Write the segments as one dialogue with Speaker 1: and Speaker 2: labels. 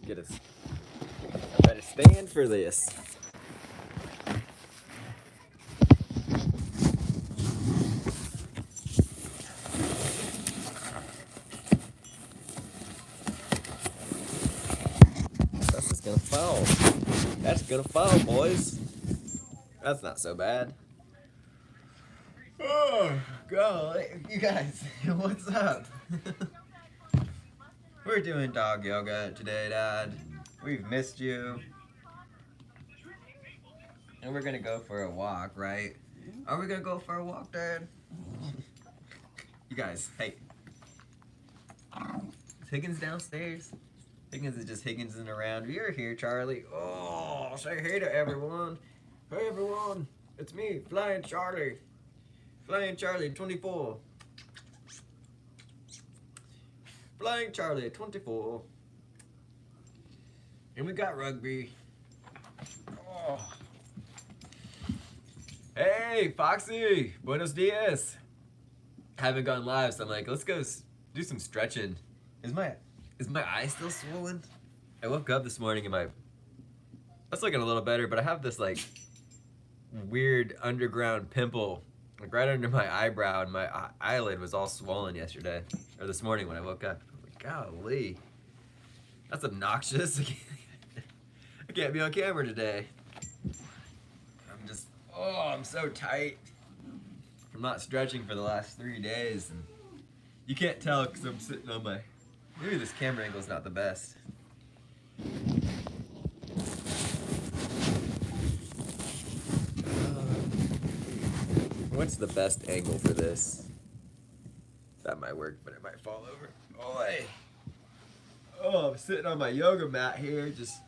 Speaker 1: Get us. I better stand for this. That's just gonna fall. That's gonna fall, boys. That's not so bad. Oh, golly. You guys, what's up? We're doing dog yoga today, Dad. We've missed you. And we're gonna go for a walk, right? Are we gonna go for a walk, Dad? You guys, hey. Is Higgins downstairs? Higgins is just Higginsing around. You're here, Charlie. Oh, say hey to everyone. Hey, everyone. It's me, Flying Charlie. Flying Charlie 24. Flying Charlie 24. And we got rugby. Oh. Hey, Foxy. Buenos dias. Haven't gone live, so I'm like, let's go do some stretching. Is my eye still swollen? I woke up this morning and that's looking a little better, but I have this like weird underground pimple like right under my eyebrow, and my eyelid was all swollen yesterday or this morning when I woke up. I'm like, golly, that's obnoxious. I can't be on camera today. I'm so tight. I'm not stretching for the last 3 days, and you can't tell because I'm sitting on my. Maybe this camera angle is not the best. What's the best angle for this? That might work, but it might fall over. Oi! Oh, I'm sitting on my yoga mat here, just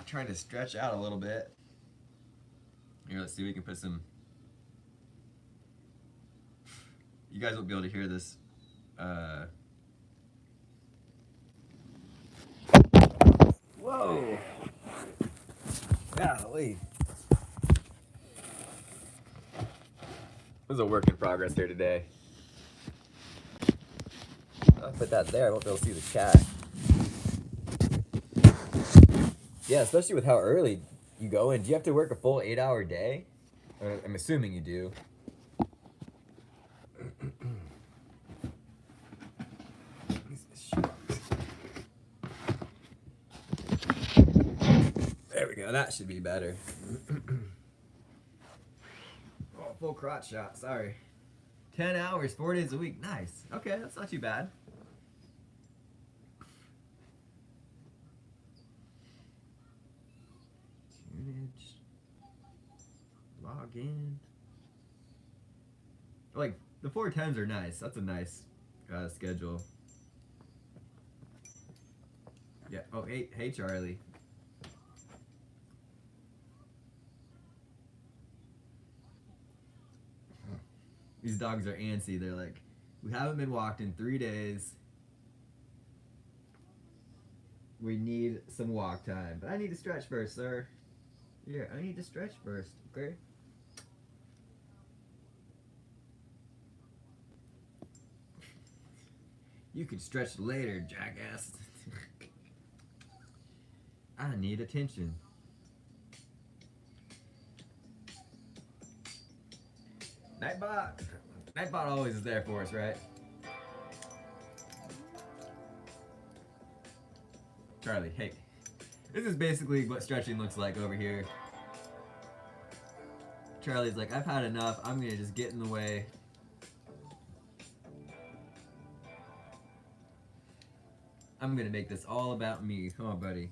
Speaker 1: trying to stretch out a little bit. Here, let's see if we can put some. You guys won't be able to hear this. Whoa! Golly. This is a work in progress here today. I'll put that there. I won't be able to see the chat. Yeah, especially with how early you go in. Do you have to work a full 8-hour day? I'm assuming you do. There we go. That should be better. Oh, full crotch shot. Sorry. 10 hours, 4 days a week. Nice. Okay, that's not too bad. Tunage. Log in. Like, the 410s are nice. That's a nice schedule. Yeah. Oh, hey, Charlie. These dogs are antsy. They're like, we haven't been walked in 3 days. We need some walk time. But I need to stretch first, sir. Yeah, I need to stretch first, okay? You can stretch later, jackass. I need attention. Nightbot. Nightbot always is there for us, right? Charlie, hey. This is basically what stretching looks like over here. Charlie's like, I've had enough. I'm gonna just get in the way. I'm gonna make this all about me. Come on, buddy.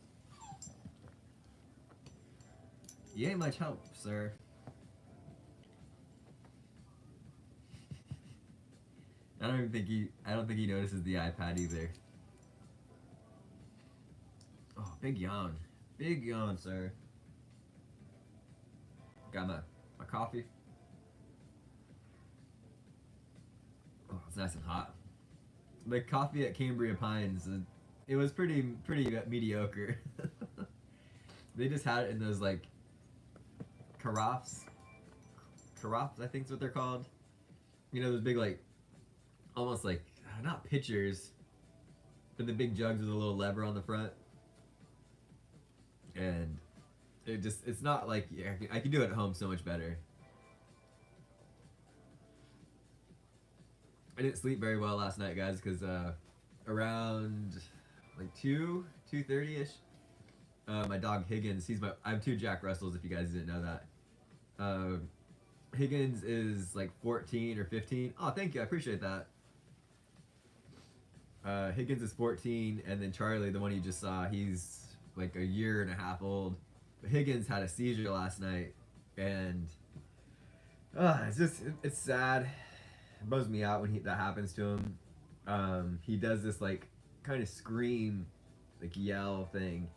Speaker 1: You ain't much help, sir. I don't think he notices the iPad either. Oh, big yawn. Big yawn, sir. Got my coffee. Oh, it's nice and hot. The coffee at Cambria Pines, it was pretty mediocre. They just had it in those like carafes. Carafes, I think is what they're called. You know, those big like, almost like, not pitchers, but the big jugs with a little lever on the front. and it's not like I can do it at home so much better. I didn't sleep very well last night, guys, because around like 2:30 ish, my dog Higgins. I have two Jack Russells. If you guys didn't know that, Higgins is like 14 or 15. Oh, thank you, I appreciate that. Higgins is 14, and then Charlie, the one you just saw, he's like a year and a half old. But Higgins had a seizure last night, and it's sad. It bums me out when that happens to him. He does this like kind of scream, like yell thing,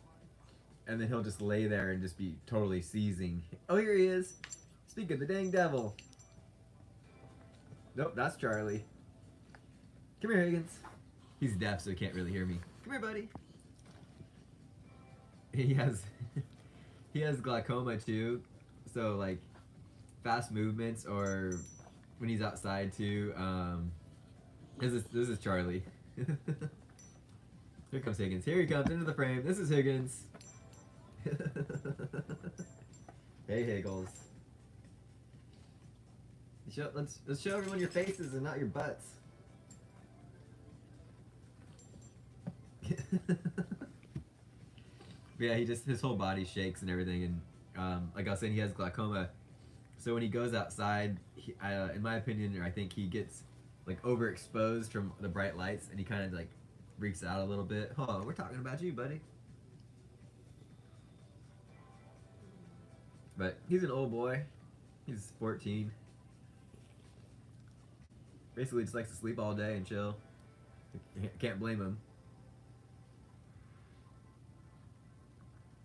Speaker 1: and then he'll just lay there and just be totally seizing. Oh, here he is. Speak of the dang devil. Nope, that's Charlie. Come here, Higgins. He's deaf, so he can't really hear me. Come here, buddy. He has he has glaucoma too, so like fast movements or when he's outside too. This is Charlie. Here comes Higgins. Here he comes into the frame. This is Higgins. Hey, Higgles. Let's show everyone your faces and not your butts. Yeah, his whole body shakes and everything, and like I was saying, he has glaucoma. So when he goes outside, in my opinion, I think he gets like overexposed from the bright lights, and he kind of like freaks out a little bit. Oh, we're talking about you, buddy. But he's an old boy. He's 14. Basically, just likes to sleep all day and chill. Can't blame him.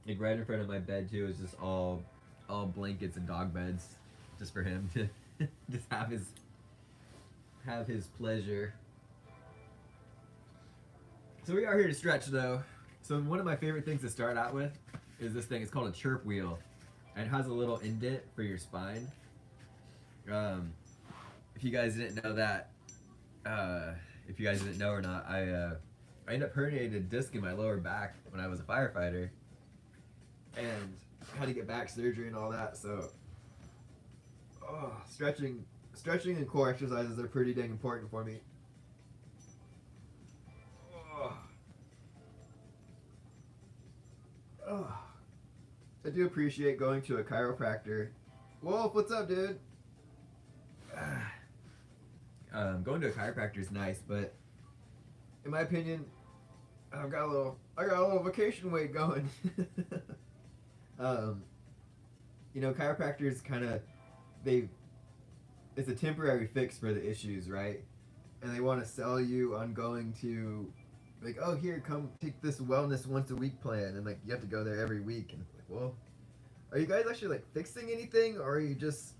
Speaker 1: Like right in front of my bed too is just all blankets and dog beds, just for him to just have his pleasure. So we are here to stretch though. So one of my favorite things to start out with is this thing. It's called a chirp wheel, and it has a little indent for your spine. If you guys didn't know that, if you guys didn't know or not, I ended up herniated a disc in my lower back when I was a firefighter, and had to get back surgery and all that. So, stretching and core exercises are pretty dang important for me. I do appreciate going to a chiropractor. Wolf, what's up, dude? Going to a chiropractor is nice, but in my opinion, I got a little vacation weight going. You know, chiropractors it's a temporary fix for the issues, right? And they want to sell you on going to, like, oh, here, come take this wellness once a week plan, and like you have to go there every week, and like, well, are you guys actually like fixing anything, or are you just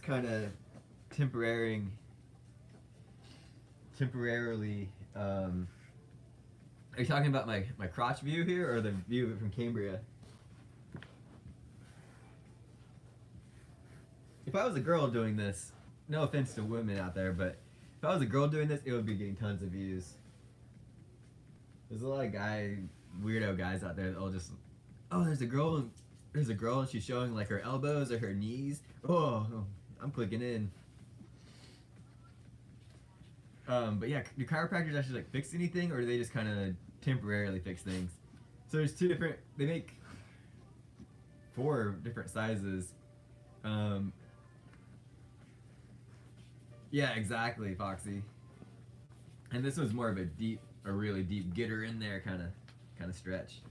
Speaker 1: kind of temporarily are you talking about my crotch view here, or the view of it from Cambria? If I was a girl doing this, no offense to women out there, but if I was a girl doing this, it would be getting tons of views. There's a lot of weirdo guys out there that'll just, oh, there's a girl and she's showing like her elbows or her knees. Oh, I'm clicking in. But yeah, do chiropractors actually like fix anything, or do they just kind of temporarily fix things? So there's they make 4 different sizes. Yeah, exactly, Foxy. And this was more of a really deep, get her in there kind of stretch.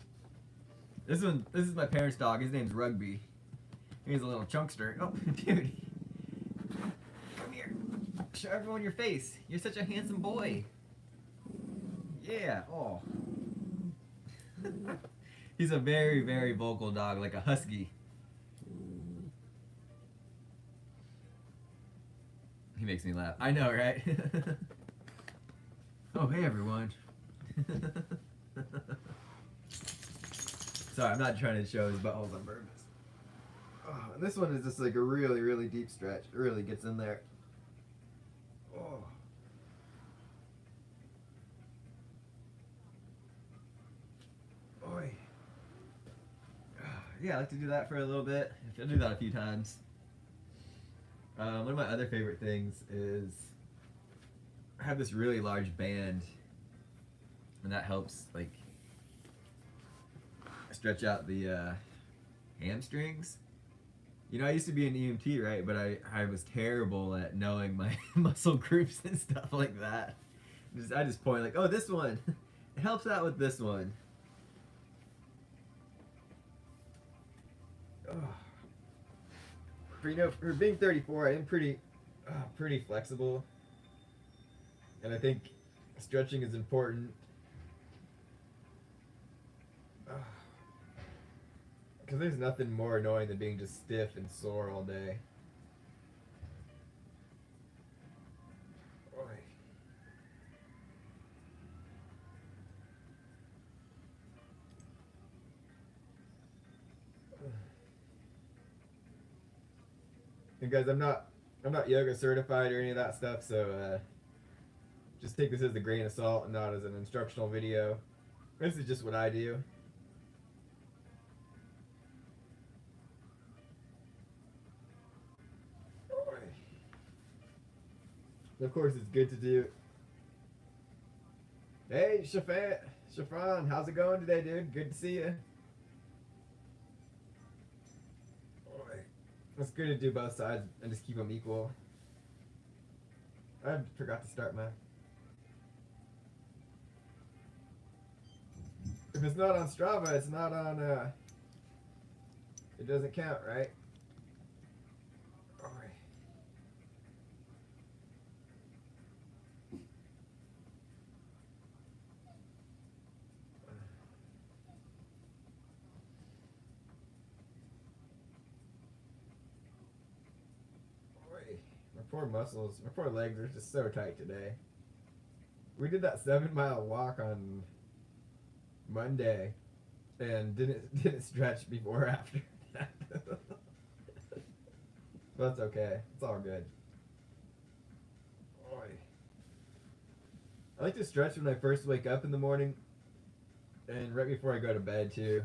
Speaker 1: This is my parents' dog. His name's Rugby. He's a little chunkster. Oh, dude. Come here. Show everyone your face. You're such a handsome boy. Yeah. Oh. He's a very, very vocal dog, like a husky. He makes me laugh. I know, right? Oh, hey, everyone. Sorry, I'm not trying to show his buttholes on purpose. Oh, and this one is just like a really, really deep stretch. It really gets in there. Oh. yeah, I like to do that for a little bit. I do that a few times. One of my other favorite things is I have this really large band, and that helps like stretch out the hamstrings. You know, I used to be an EMT, right? But I was terrible at knowing my muscle groups and stuff like that. I just point like, oh, this one. It helps out with this one. Oh. For being 34, I am pretty flexible, and I think stretching is important. Because there's nothing more annoying than being just stiff and sore all day. And guys, I'm not yoga certified or any of that stuff, so just take this as a grain of salt and not as an instructional video. This is just what I do. Of course, it's good to do. Hey, Shafran, how's it going today, dude? Good to see you. It's good to do both sides and just keep them equal. I forgot to start my... If it's not on Strava, it's not on, it doesn't count, right? Poor muscles, my poor legs are just so tight today. We did that 7-mile walk on Monday and didn't stretch before or after. But that's okay. It's all good. I like to stretch when I first wake up in the morning and right before I go to bed too.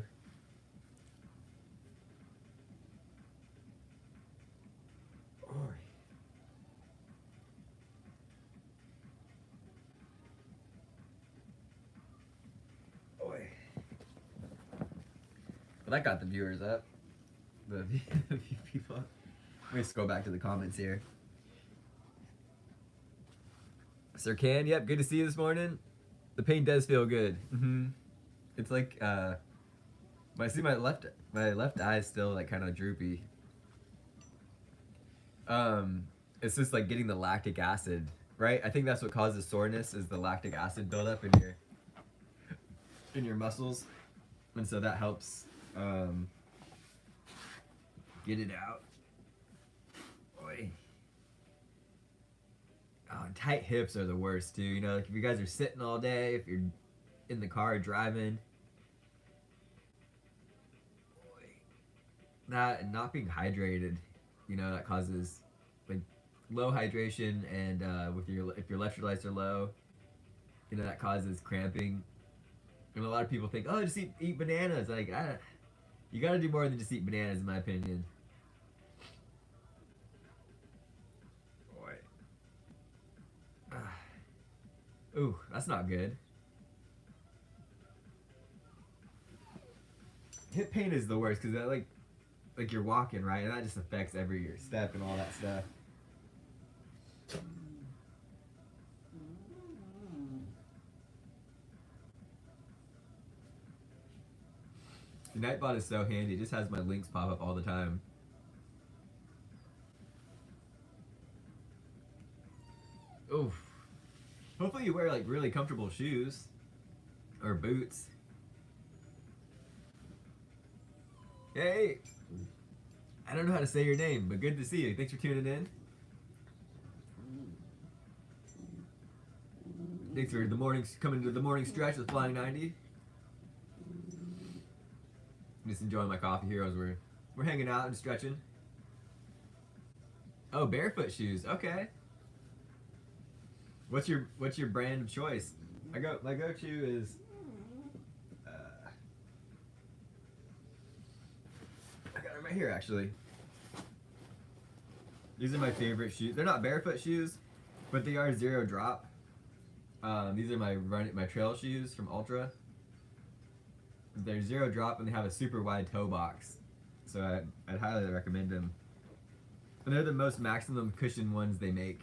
Speaker 1: Well, that got the viewers up. The people. Let me just go back to the comments here. Sir Can, yep, good to see you this morning. The pain does feel good. It's like I see my left eye is still like kind of droopy. It's just like getting the lactic acid, right? I think that's what causes soreness is the lactic acid buildup in your muscles, and so that helps get it out. Boy. Oh, and tight hips are the worst too. You know, like if you guys are sitting all day, if you're in the car driving, boy, that and not being hydrated, you know, that causes like low hydration, and if your electrolytes are low, you know, that causes cramping. And a lot of people think, oh, just eat bananas. Like, you gotta do more than just eat bananas, in my opinion. Boy. Ooh, that's not good. Hip pain is the worst because that like you're walking, right, and that just affects every step and all that stuff. The Nightbot is so handy. It just has my links pop up all the time. Oof. Hopefully you wear like really comfortable shoes or boots. Hey, I don't know how to say your name, but good to see you. Thanks for tuning in. Thanks for coming to the morning stretch with Flying90. I'm just enjoying my coffee here as we're hanging out and stretching. Oh, barefoot shoes. Okay. What's your brand of choice? My go-to is here actually. These are my favorite shoes. They're not barefoot shoes, but they are zero drop. These are my trail shoes from Ultra. They're zero drop and they have a super wide toe box, so I'd highly recommend them. And they're the most maximum cushion ones they make.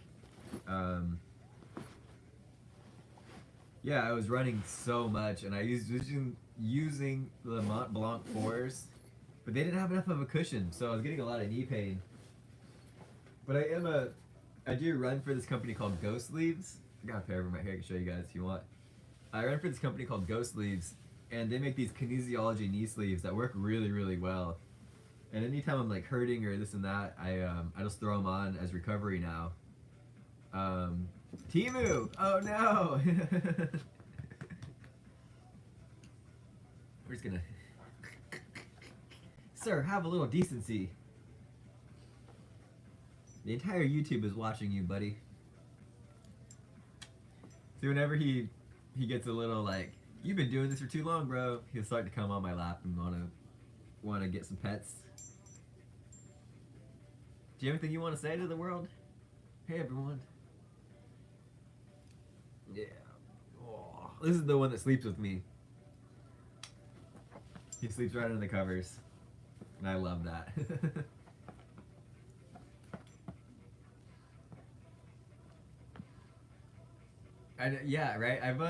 Speaker 1: Yeah, I was running so much, and I using the Mont Blanc 4s, but they didn't have enough of a cushion, so I was getting a lot of knee pain. But I do run for this company called Ghost Sleeves. I got a pair of them right here. I can show you guys if you want. I run for this company called Ghost Sleeves, and they make these kinesiology knee sleeves that work really, really well. And anytime I'm like hurting or this and that, I just throw them on as recovery now. Timu! Oh no! We're just gonna... Sir, have a little decency. The entire YouTube is watching you, buddy. See, whenever he gets a little like, you've been doing this for too long, bro, he'll start to come on my lap and wanna get some pets. Do you have anything you want to say to the world? Hey, everyone. Yeah. Oh, this is the one that sleeps with me. He sleeps right under the covers. And I love that. Yeah, right? Have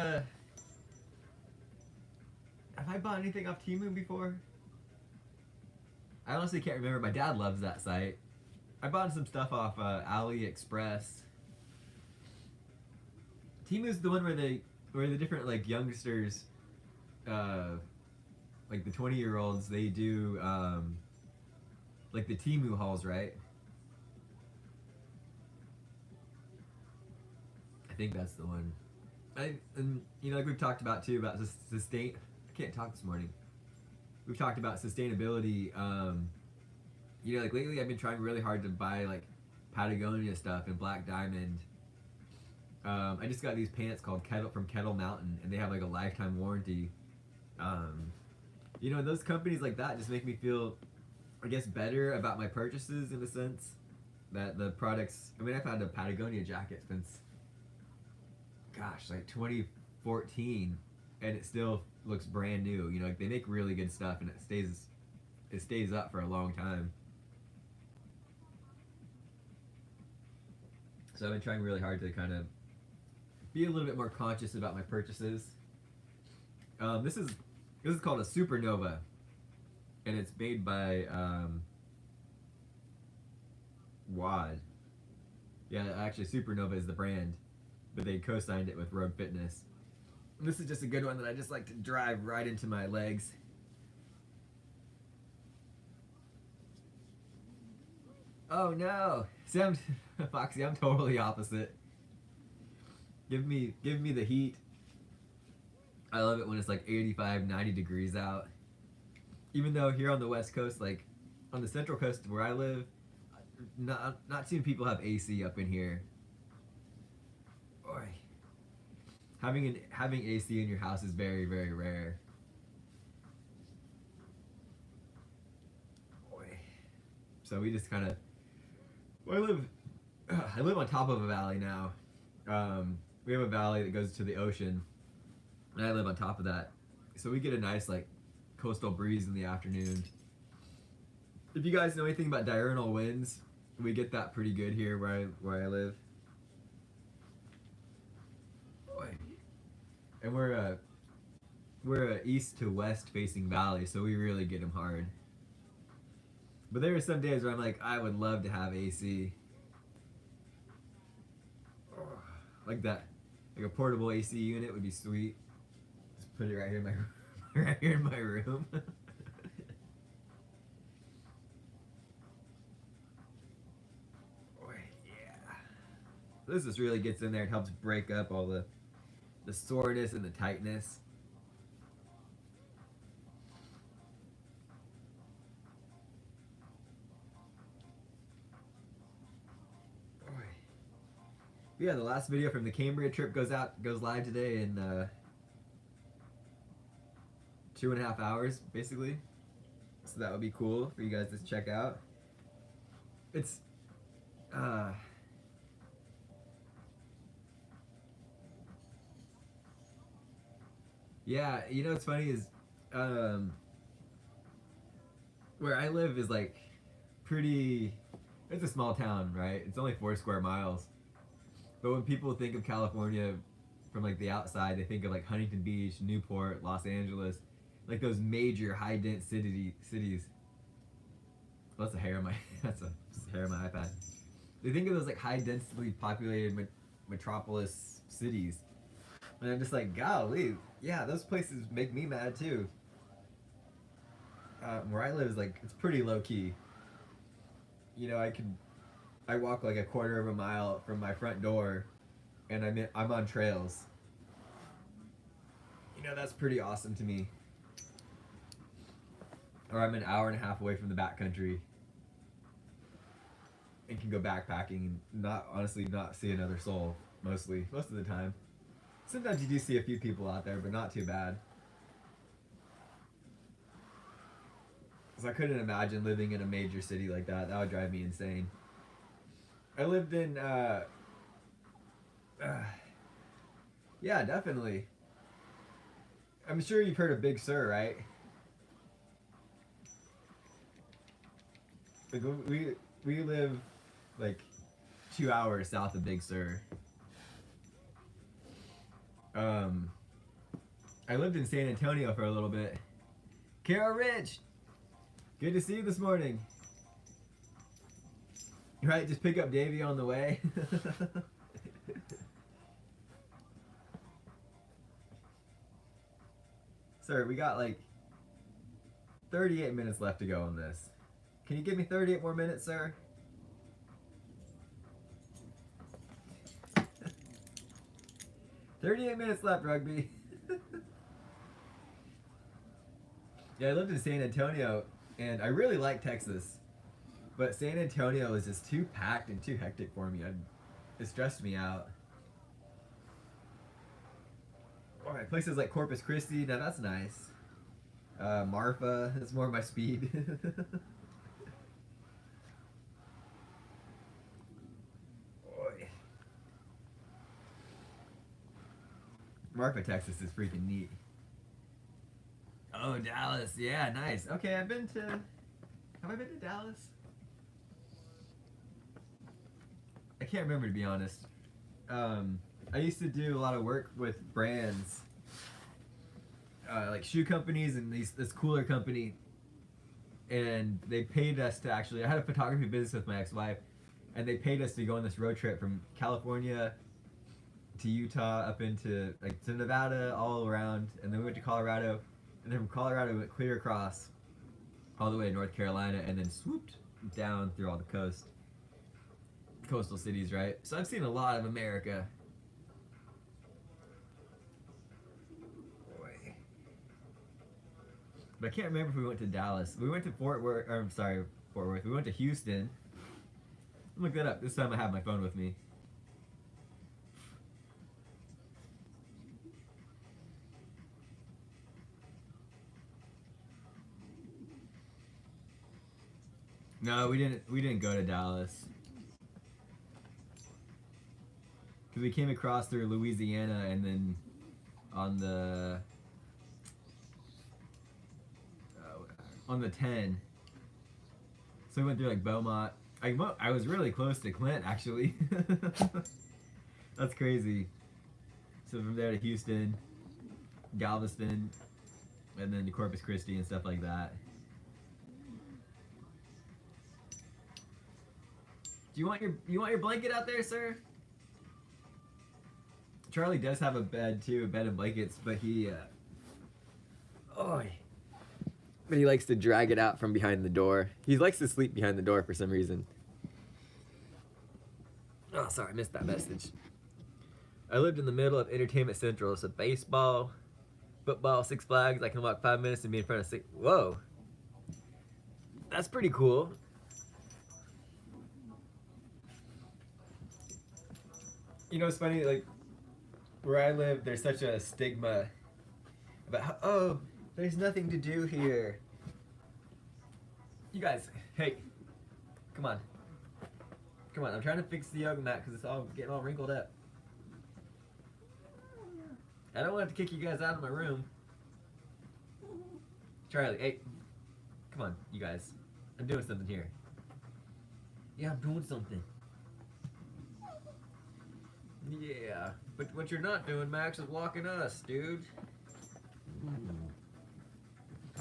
Speaker 1: I bought anything off Temu before? I honestly can't remember. My dad loves that site. I bought some stuff off AliExpress. Temu's the one where the different like youngsters, like the 20-year-olds, they do like the Temu hauls, right? I think that's the one. And you know, like we've talked about too, about I can't talk this morning. We've talked about sustainability. You know, like lately I've been trying really hard to buy like Patagonia stuff and Black Diamond. I just got these pants called from Kettle Mountain, and they have like a lifetime warranty. You know, those companies like that just make me feel, I guess, better about my purchases in a sense. That the products, I mean, I've had a Patagonia jacket since, gosh, like 2014, and it still looks brand new. You know, like they make really good stuff, and it stays up for a long time. So I've been trying really hard to kind of be a little bit more conscious about my purchases. This is called a Supernova, and it's made by WOD. Yeah, actually Supernova is the brand, but they co-signed it with Rogue Fitness. And this is just a good one that I just like to drive right into my legs. Oh no! See, Foxy, I'm totally opposite. Give me the heat. I love it when it's like 85, 90 degrees out. Even though here on the West Coast, like on the Central Coast where I live, not too many people have AC up in here. Boy, having AC in your house is very, very rare. Boy. So we just kind of, well, I live on top of a valley now. We have a valley that goes to the ocean, and I live on top of that, so we get a nice like coastal breeze in the afternoon. If you guys know anything about diurnal winds, we get that pretty good here where I live. Boy. And we're a east to west facing valley, so we really get them hard. But there are some days where I'm like, I would love to have AC. Like that, like a portable AC unit would be sweet. Just put it right here in my right here in my room. Boy, yeah. This just really gets in there. It helps break up all the soreness and the tightness. Yeah, the last video from the Cambria trip goes live today in 2.5 hours, basically. So that would be cool for you guys to check out. It's yeah, you know what's funny is um where I live is like pretty, it's a small town, right? It's only 4 square miles. But when people think of California from like the outside, they think of like Huntington Beach, Newport, Los Angeles, like those major high dense cities. Well, that's a hair on my that's a hair on my iPad. They think of those like high densely populated metropolis cities, and I'm just like, golly, yeah, those places make me mad too. Where I live is like it's pretty low key. You know, I walk like a quarter of a mile from my front door, and I'm on trails. You know, that's pretty awesome to me. Or I'm an hour and a half away from the backcountry, and can go backpacking and not see another soul most of the time. Sometimes you do see a few people out there, but not too bad. Because I couldn't imagine living in a major city like that. That would drive me insane. I lived in, yeah, definitely. I'm sure you've heard of Big Sur, right? Like we live like 2 hours south of Big Sur. I lived in San Antonio for a little bit. Carol Rich, good to see you this morning. Right, just pick up Davey on the way. Sir, we got like 38 minutes left to go on this. Can you give me 38 more minutes, sir? "38 minutes left, Rugby." Yeah, I lived in San Antonio, and I really like Texas. But San Antonio is just too packed and too hectic for me. It stressed me out. Alright, places like Corpus Christi, now that's nice. Marfa, that's more my speed. Boy. Marfa, Texas is freaking neat. Oh, Dallas, yeah, nice. Okay, have I been to Dallas? I can't remember, to be honest. I used to do a lot of work with brands, like shoe companies and this cooler company, and they paid us to actually. I had a photography business with my ex-wife, and they paid us to go on this road trip from California to Utah up into like to Nevada, all around, and then we went to Colorado, and then from Colorado we went clear across all the way to North Carolina, and then swooped down through all the coastal cities, right? So I've seen a lot of America. Boy. But I can't remember if we went to Dallas. We went to Fort Worth. We went to Houston. Look that up. This time I have my phone with me. No, we didn't go to Dallas. Because we came across through Louisiana and then on the 10. So we went through like Beaumont. I was really close to Clint, actually. That's crazy. So from there to Houston, Galveston, and then to Corpus Christi and stuff like that. Do you want your blanket out there, sir? Charlie does have a bed too, a bed and blankets, but he likes to drag it out from behind the door. He likes to sleep behind the door for some reason. Oh, sorry, I missed that message. I lived in the middle of Entertainment Central, so baseball, football, Six Flags. I can walk 5 minutes and be in front of six. Whoa, that's pretty cool. You know, it's funny, like, where I live, there's such a stigma about how, oh, there's nothing to do here. You guys, hey, come on. Come on, I'm trying to fix the yoga mat because it's all getting all wrinkled up. I don't want to kick you guys out of my room. Charlie, hey, come on, you guys. I'm doing something here. Yeah, I'm doing something. Yeah, but what you're not doing, Max, is walking us, dude.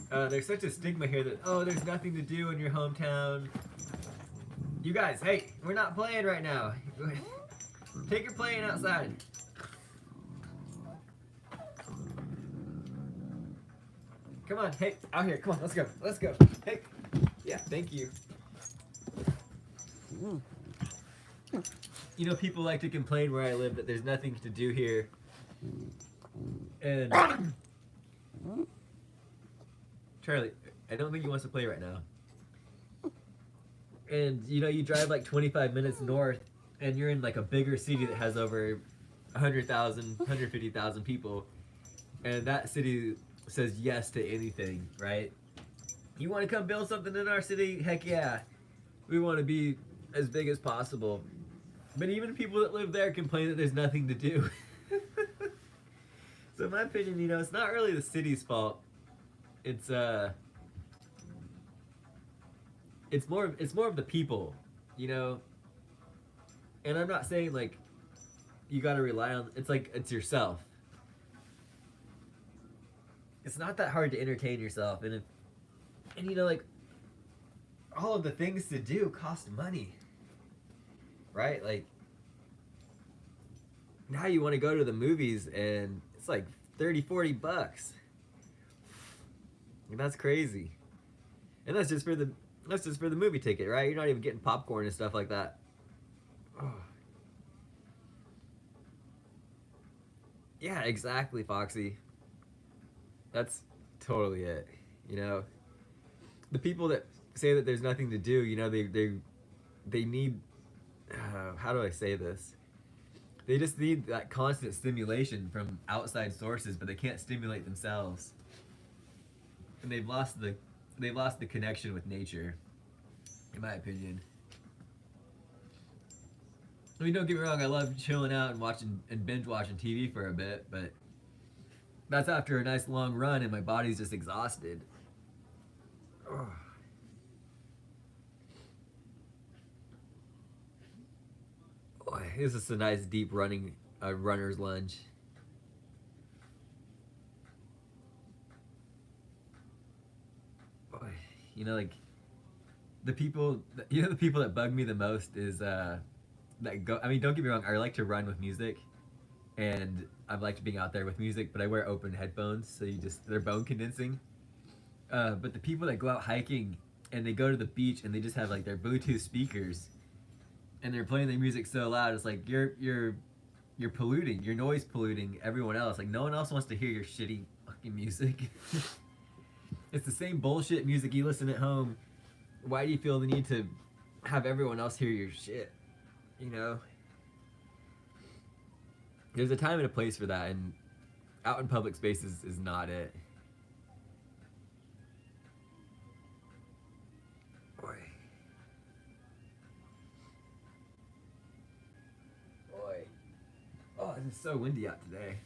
Speaker 1: There's such a stigma here that, oh, there's nothing to do in your hometown. You guys, hey, we're not playing right now. Take your playing outside. Come on, hey, out here, come on, let's go, let's go. Hey, yeah, thank you. You know, people like to complain where I live that there's nothing to do here. And Charlie, I don't think he wants to play right now. And you know, you drive like 25 minutes north and you're in like a bigger city that has over 100,000, 150,000 people. And that city says yes to anything, right? You want to come build something in our city? Heck yeah. We want to be as big as possible. But even people that live there complain that there's nothing to do. So in my opinion, you know, it's not really the city's fault. It's more of the people, you know. And I'm not saying like you got to rely on, it's like it's yourself. It's not that hard to entertain yourself, and you know, like all of the things to do cost money. Right? Like, now you want to go to the movies and it's like 30, 40 bucks. And that's crazy. And that's just for the movie ticket, right? You're not even getting popcorn and stuff like that. Oh. Yeah, exactly, Foxy. That's totally it. You know, the people that say that there's nothing to do, you know, they need, how do I say this? They just need that constant stimulation from outside sources, but they can't stimulate themselves. And they've lost the connection with nature, in my opinion. I mean, don't get me wrong, I love chilling out and watching and binge watching TV for a bit, but that's after a nice long run and my body's just exhausted. Ugh. Boy, this is a nice deep runner's lunge. Boy, you know, like the people that bug me the most is that go. I mean, don't get me wrong, I like to run with music, and I like being out there with music, but I wear open headphones, so they're bone condensing. But the people that go out hiking and they go to the beach and they just have like their Bluetooth speakers and they're playing their music so loud, it's like you're polluting, you're noise polluting everyone else. Like no one else wants to hear your shitty fucking music. It's the same bullshit music you listen at home. Why do you feel the need to have everyone else hear your shit? You know? There's a time and a place for that, and out in public spaces is not it. Boy. Boy. Oh, it's so windy out today.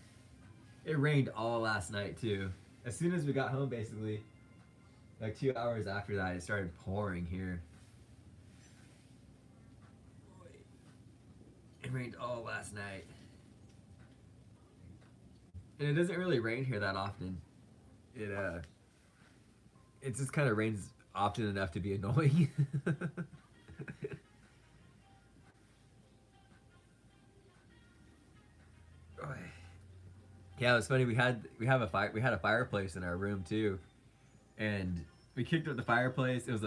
Speaker 1: It rained all last night, too. As soon as we got home, basically, like 2 hours after that, it started pouring here. Boy. It rained all last night. And it doesn't really rain here that often. It just kind of rains often enough to be annoying. Yeah, it was funny. We had a fireplace in our room too, and we kicked up the fireplace. It was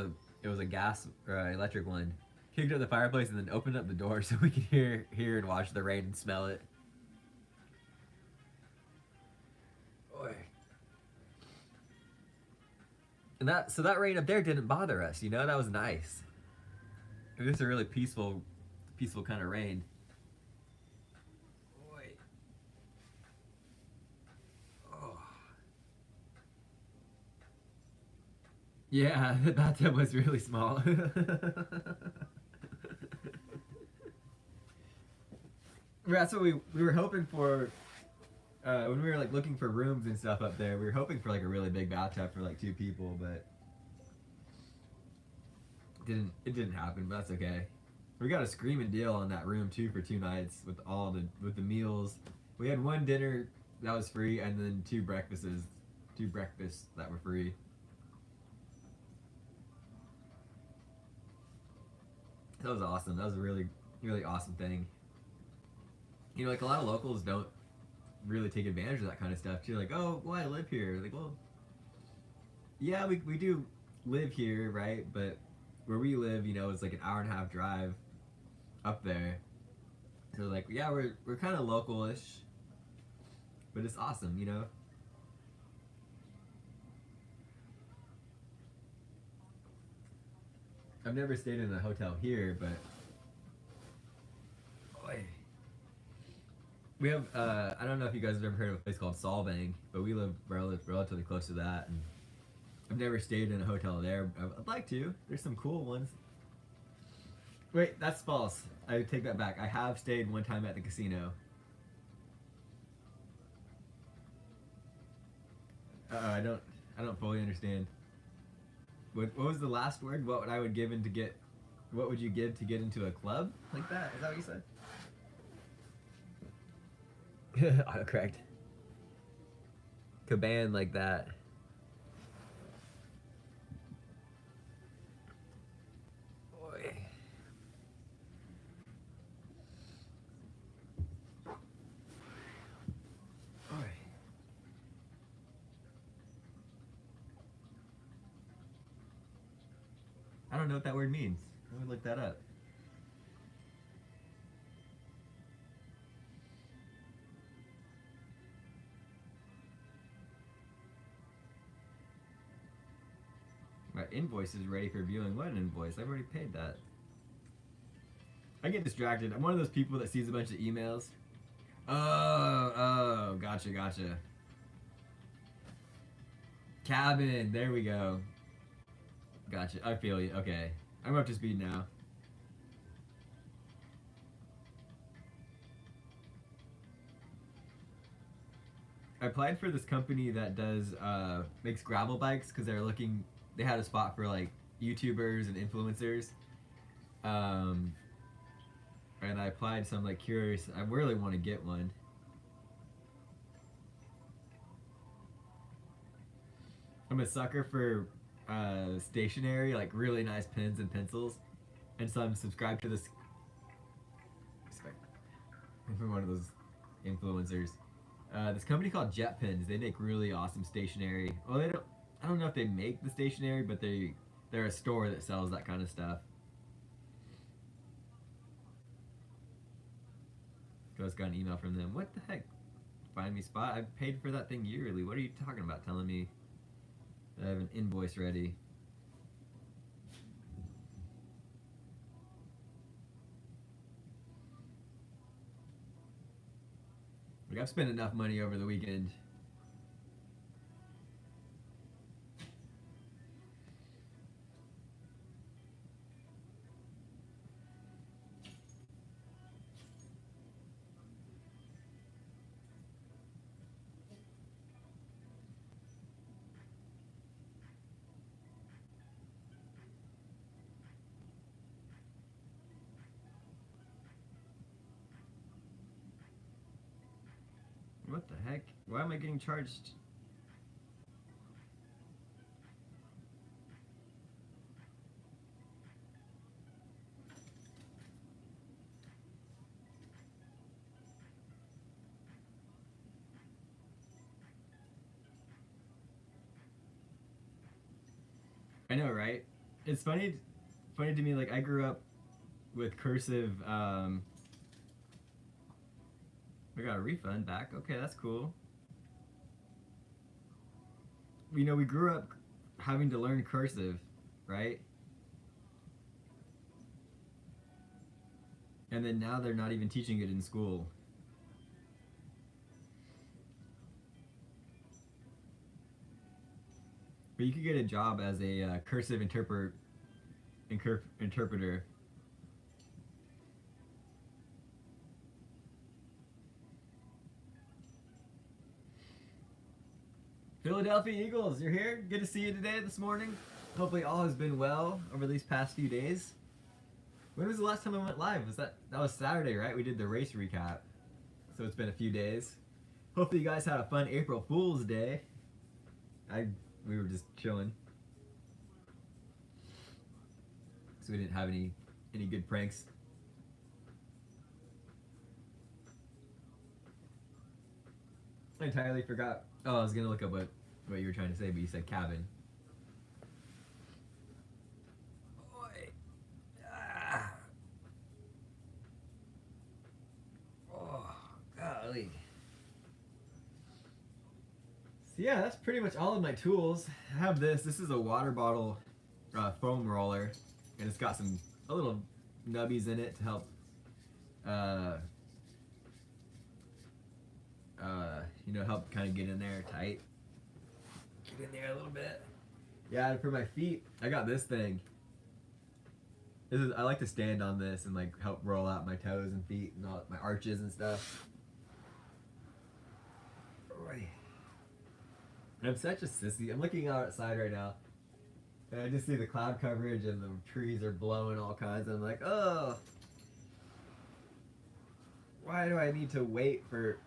Speaker 1: a gas or electric one. Kicked up the fireplace and then opened up the door so we could hear and watch the rain and smell it. Boy. And that rain up there didn't bother us, you know. That was nice. It was a really peaceful kind of rain. Boy. Oh. Yeah, the bathtub was really small. That's what we were hoping for when we were like looking for rooms and stuff up there. We were hoping for like a really big bathtub for like 2 people, but it didn't happen. But that's okay. We got a screaming deal on that room too for 2 nights with the meals. We had one dinner that was free, and then two breakfasts that were free. That was awesome. That was a really awesome thing. You know, like a lot of locals don't really take advantage of that kind of stuff too. Like, oh, well, I live here. Like, well, yeah, we do live here, right? But where we live, you know, it's like an hour and a half drive up there. So like, yeah, we're kind of local-ish, but it's awesome, you know. I've never stayed in a hotel here, but boy, we have. I don't know if you guys have ever heard of a place called Solvang, but we live relatively close to that, and I've never stayed in a hotel there. I'd like to. There's some cool ones. Wait, that's false. I take that back. I have stayed one time at the casino. I don't fully understand. What was the last word? What would I would give in to get? What would you give to get into a club like that? Is that what you said? Autocorrect. Caban like that. Boy. Boy. I don't know what that word means. Let me look that up. My invoice is ready for viewing. What an invoice? I've already paid that. I get distracted. I'm one of those people that sees a bunch of emails. Oh, gotcha. Cabin, there we go. Gotcha, I feel you. Okay, I'm up to speed now. I applied for this company that does makes gravel bikes because they had a spot for like YouTubers and influencers. Um, and I applied, so I'm like curious. I really want to get one. I'm a sucker for stationery, like really nice pens and pencils, and so I'm subscribed to this. I'm from one of those influencers. This company called Jet Pens. They make really awesome stationery. Well, they don't. I don't know if they make the stationery, but they're a store that sells that kind of stuff. Just got an email from them. What the heck? Find me spot. I paid for that thing yearly. What are you talking about? Telling me that I have an invoice ready. Like I've spent enough money over the weekend. What the heck? Why am I getting charged? I know, right? It's funny to me. Like I grew up with cursive. I got a refund back. Okay, that's cool. You know, we grew up having to learn cursive, right? And then now they're not even teaching it in school. But you could get a job as a cursive interpreter. Philadelphia Eagles, you're here. Good to see you today, this morning. Hopefully all has been well over these past few days. When was the last time I went live? That was Saturday, right? We did the race recap. So it's been a few days. Hopefully you guys had a fun April Fool's Day. We were just chilling. So we didn't have any good pranks. I entirely forgot. Oh, I was gonna look up what you were trying to say, but you said cabin. Boy. Ah. Oh, golly. So yeah, that's pretty much all of my tools. I have this. This is a water bottle foam roller, and it's got a little nubbies in it to help help kind of get in there tight. Get in there a little bit. Yeah, for my feet, I got this thing. I like to stand on this and like help roll out my toes and feet and all my arches and stuff. I'm such a sissy. I'm looking outside right now, and I just see the cloud coverage and the trees are blowing all kinds. And I'm like, oh, why do I need to wait for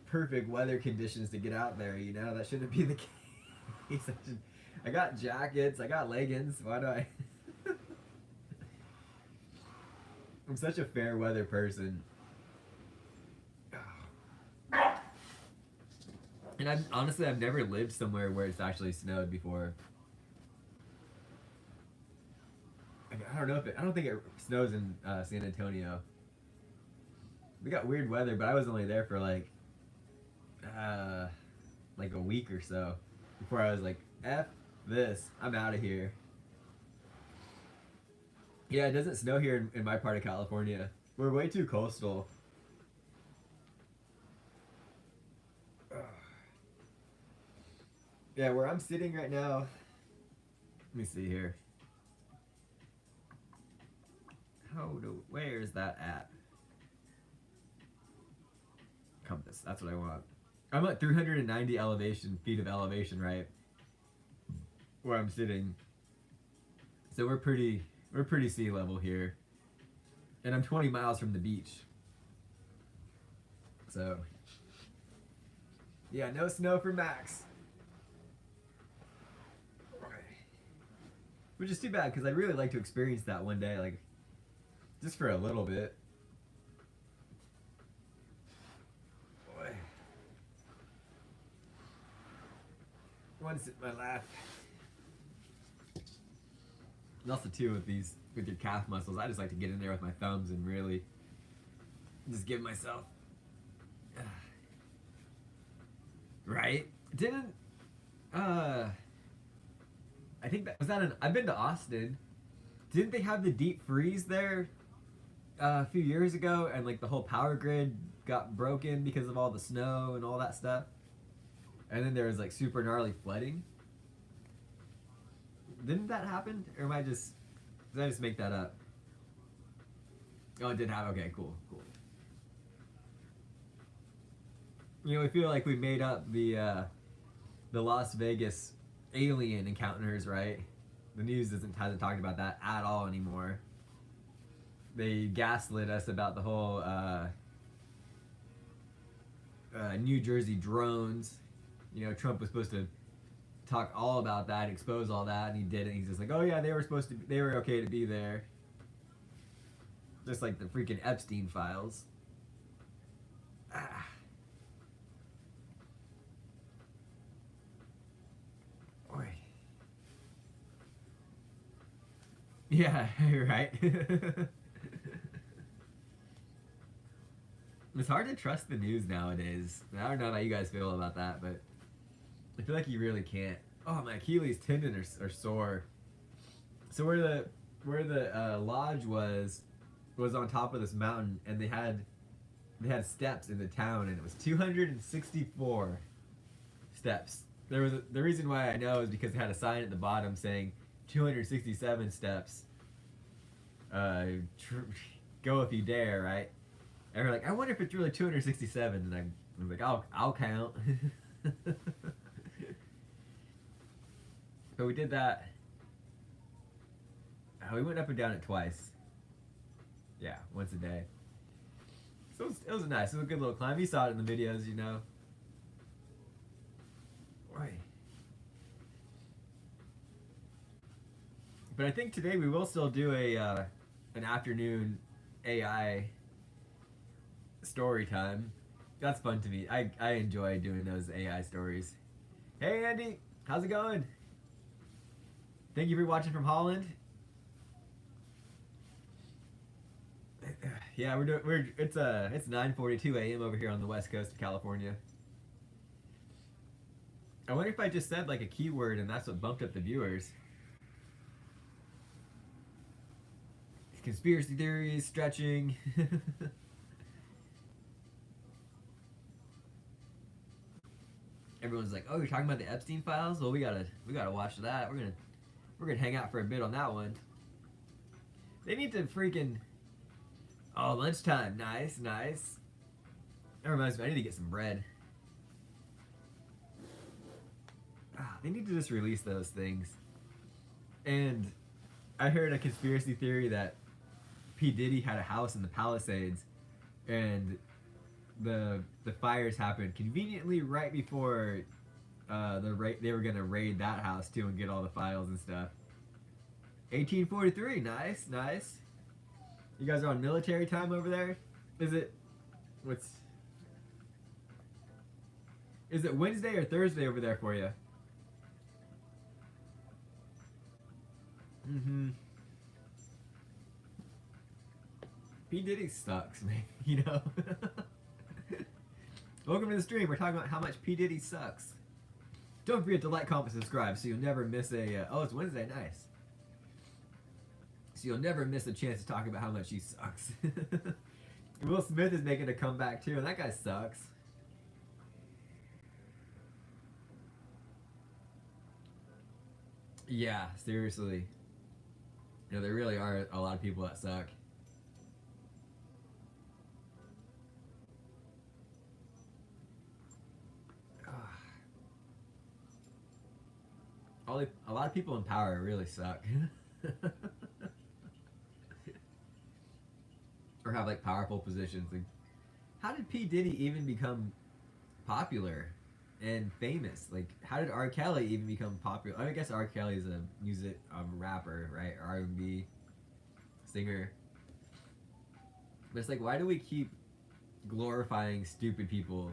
Speaker 1: perfect weather conditions to get out there? You know, that shouldn't be the case. I got jackets, I got leggings. Why do I? I'm such a fair weather person. And I've never lived somewhere where it's actually snowed before. I don't think it snows in San Antonio. We got weird weather, but I was only there for like a week or so before I was like, F this, I'm out of here. Yeah, it doesn't snow here in my part of California. We're way too coastal. Yeah, where I'm sitting right now, let me see here. Where is that at? Compass, that's what I want. I'm at 390 feet of elevation, right? Where I'm sitting. So we're pretty sea level here. And I'm 20 miles from the beach. So, yeah, no snow for Max. Which is too bad, because I'd really like to experience that one day, like, just for a little bit. Boy. I want to sit in my lap. And also, too, with your calf muscles, I just like to get in there with my thumbs and really just give myself. Right? I think I've been to Austin. Didn't they have the deep freeze there a few years ago, and like the whole power grid got broken because of all the snow and all that stuff? And then there was like super gnarly flooding. Didn't that happen? Or did I just make that up? Oh, it did happen. Okay, cool. You know, we feel like we made up the Las Vegas alien encounters, right? The news hasn't talked about that at all anymore. They gaslit us about the whole New Jersey drones. You know, Trump was supposed to talk all about that, expose all that, and he didn't. He's just like, oh yeah, they were okay to be there. Just like the freaking Epstein files. Yeah, right. It's hard to trust the news nowadays. I don't know how you guys feel about that, but I feel like you really can't. Oh, my Achilles tendon are sore. So where the lodge was on top of this mountain, and they had steps in the town, and it was 264 steps. the reason why I know is because it had a sign at the bottom saying 267 steps. Go if you dare, right? And we're like, I wonder if it's really 267, and I'm like, I'll count. But we did that. We went up and down it twice. Yeah, once a day. So it was nice. It was a good little climb. You saw it in the videos, you know. Right. But I think today we will still do an afternoon AI story time. That's fun to me. I enjoy doing those AI stories. Hey Andy, how's it going? Thank you for watching from Holland. Yeah, it's 9:42 a.m. over here on the west coast of California. I wonder if I just said like a keyword and that's what bumped up the viewers. Conspiracy theories, stretching. Everyone's like, "Oh, you're talking about the Epstein files? Well, we gotta watch that. We're gonna hang out for a bit on that one." They need to freaking. Oh, lunchtime. Nice, nice. That reminds me, I need to get some bread. They need to just release those things. And I heard a conspiracy theory that P. Diddy had a house in the Palisades, and the fires happened conveniently right before they were gonna raid that house too and get all the files and stuff. 1843, nice, nice. You guys are on military time over there? Is it Wednesday or Thursday over there for you? Mm-hmm. P. Diddy sucks, man. You know? Welcome to the stream. We're talking about how much P. Diddy sucks. Don't forget to like, comment, subscribe so you'll never miss a... oh, it's Wednesday. Nice. So you'll never miss a chance to talk about how much he sucks. Will Smith is making a comeback too, and that guy sucks. Yeah, seriously. You know, there really are a lot of people that suck. A lot of people in power really suck. Or have like powerful positions. Like, how did P. Diddy even become popular and famous? Like, how did R. Kelly even become popular? I guess R. Kelly is a rapper, right? R&B singer. But it's like, why do we keep glorifying stupid people?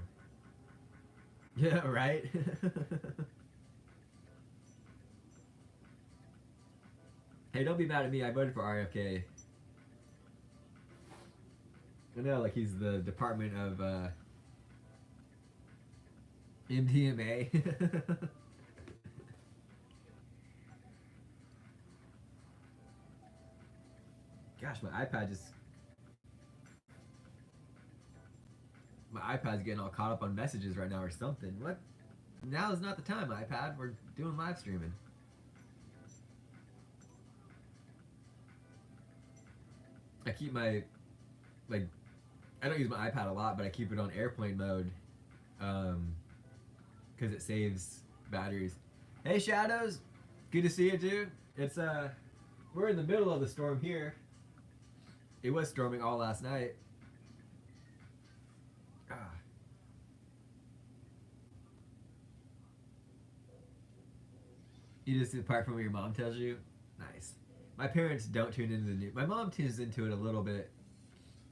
Speaker 1: Yeah, right? Hey, don't be mad at me. I voted for RFK. I know, like he's the Department of MDMA. Gosh, my iPad's getting all caught up on messages right now or something. What? Now is not the time, iPad. We're doing live streaming. I keep my, like, I don't use my iPad a lot, but I keep it on airplane mode, because it saves batteries. Hey Shadows, good to see you, dude. It's we're in the middle of the storm here. It was storming all last night. You just apart from what your mom tells you. Nice. My parents don't tune into the news. My mom tunes into it a little bit,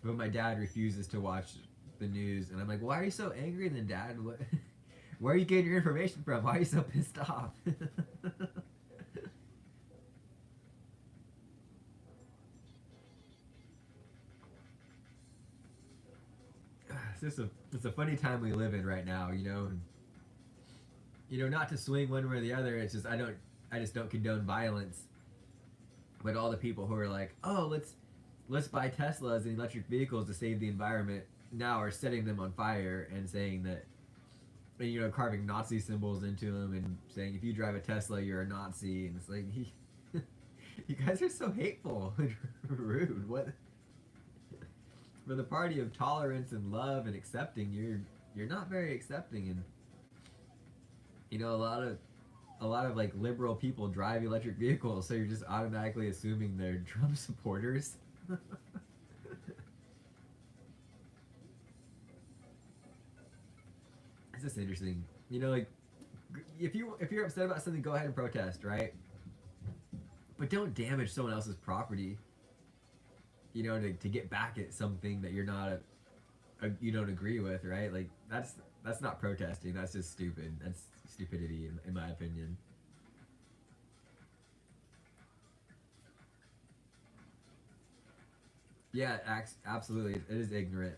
Speaker 1: but my dad refuses to watch the news. And I'm like, why are you so angry then, Dad? What? Where are you getting your information from? Why are you so pissed off? It's a funny time we live in right now, you know. And, you know, not to swing one way or the other. It's just I just don't condone violence. But all the people who are like, oh, let's buy Teslas and electric vehicles to save the environment now are setting them on fire and saying that and carving Nazi symbols into them and saying if you drive a Tesla you're a Nazi, and it's like you guys are so hateful and rude. What for the party of tolerance and love and accepting, you're not very accepting. And a lot of like liberal people drive electric vehicles, so you're just automatically assuming they're Trump supporters. It's just interesting. Like if you're upset about something, go ahead and protest, right? But don't damage someone else's property. To get back at something that you're not you don't agree with, right? Like that's not protesting. That's just stupid. That's stupidity, in my opinion. Yeah, absolutely. It is ignorant.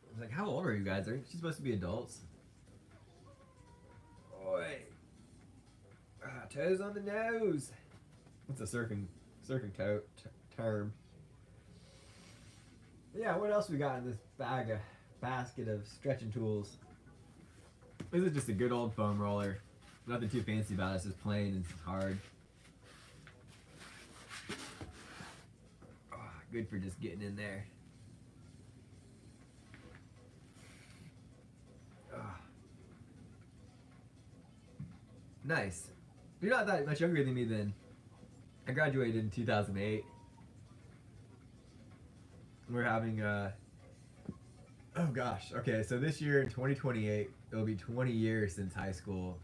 Speaker 1: I was like, how old are you guys? Aren't you supposed to be adults? Oi. Toes on the nose. What's a surfing term? Yeah, what else we got in this basket of stretching tools? This is just a good old foam roller. Nothing too fancy about it. It's just plain and hard. Oh, good for just getting in there. Oh. Nice. You're not that much younger than me then. I graduated in 2008. We're having oh gosh. Okay, so this year in 2028, it'll be 20 years since high school.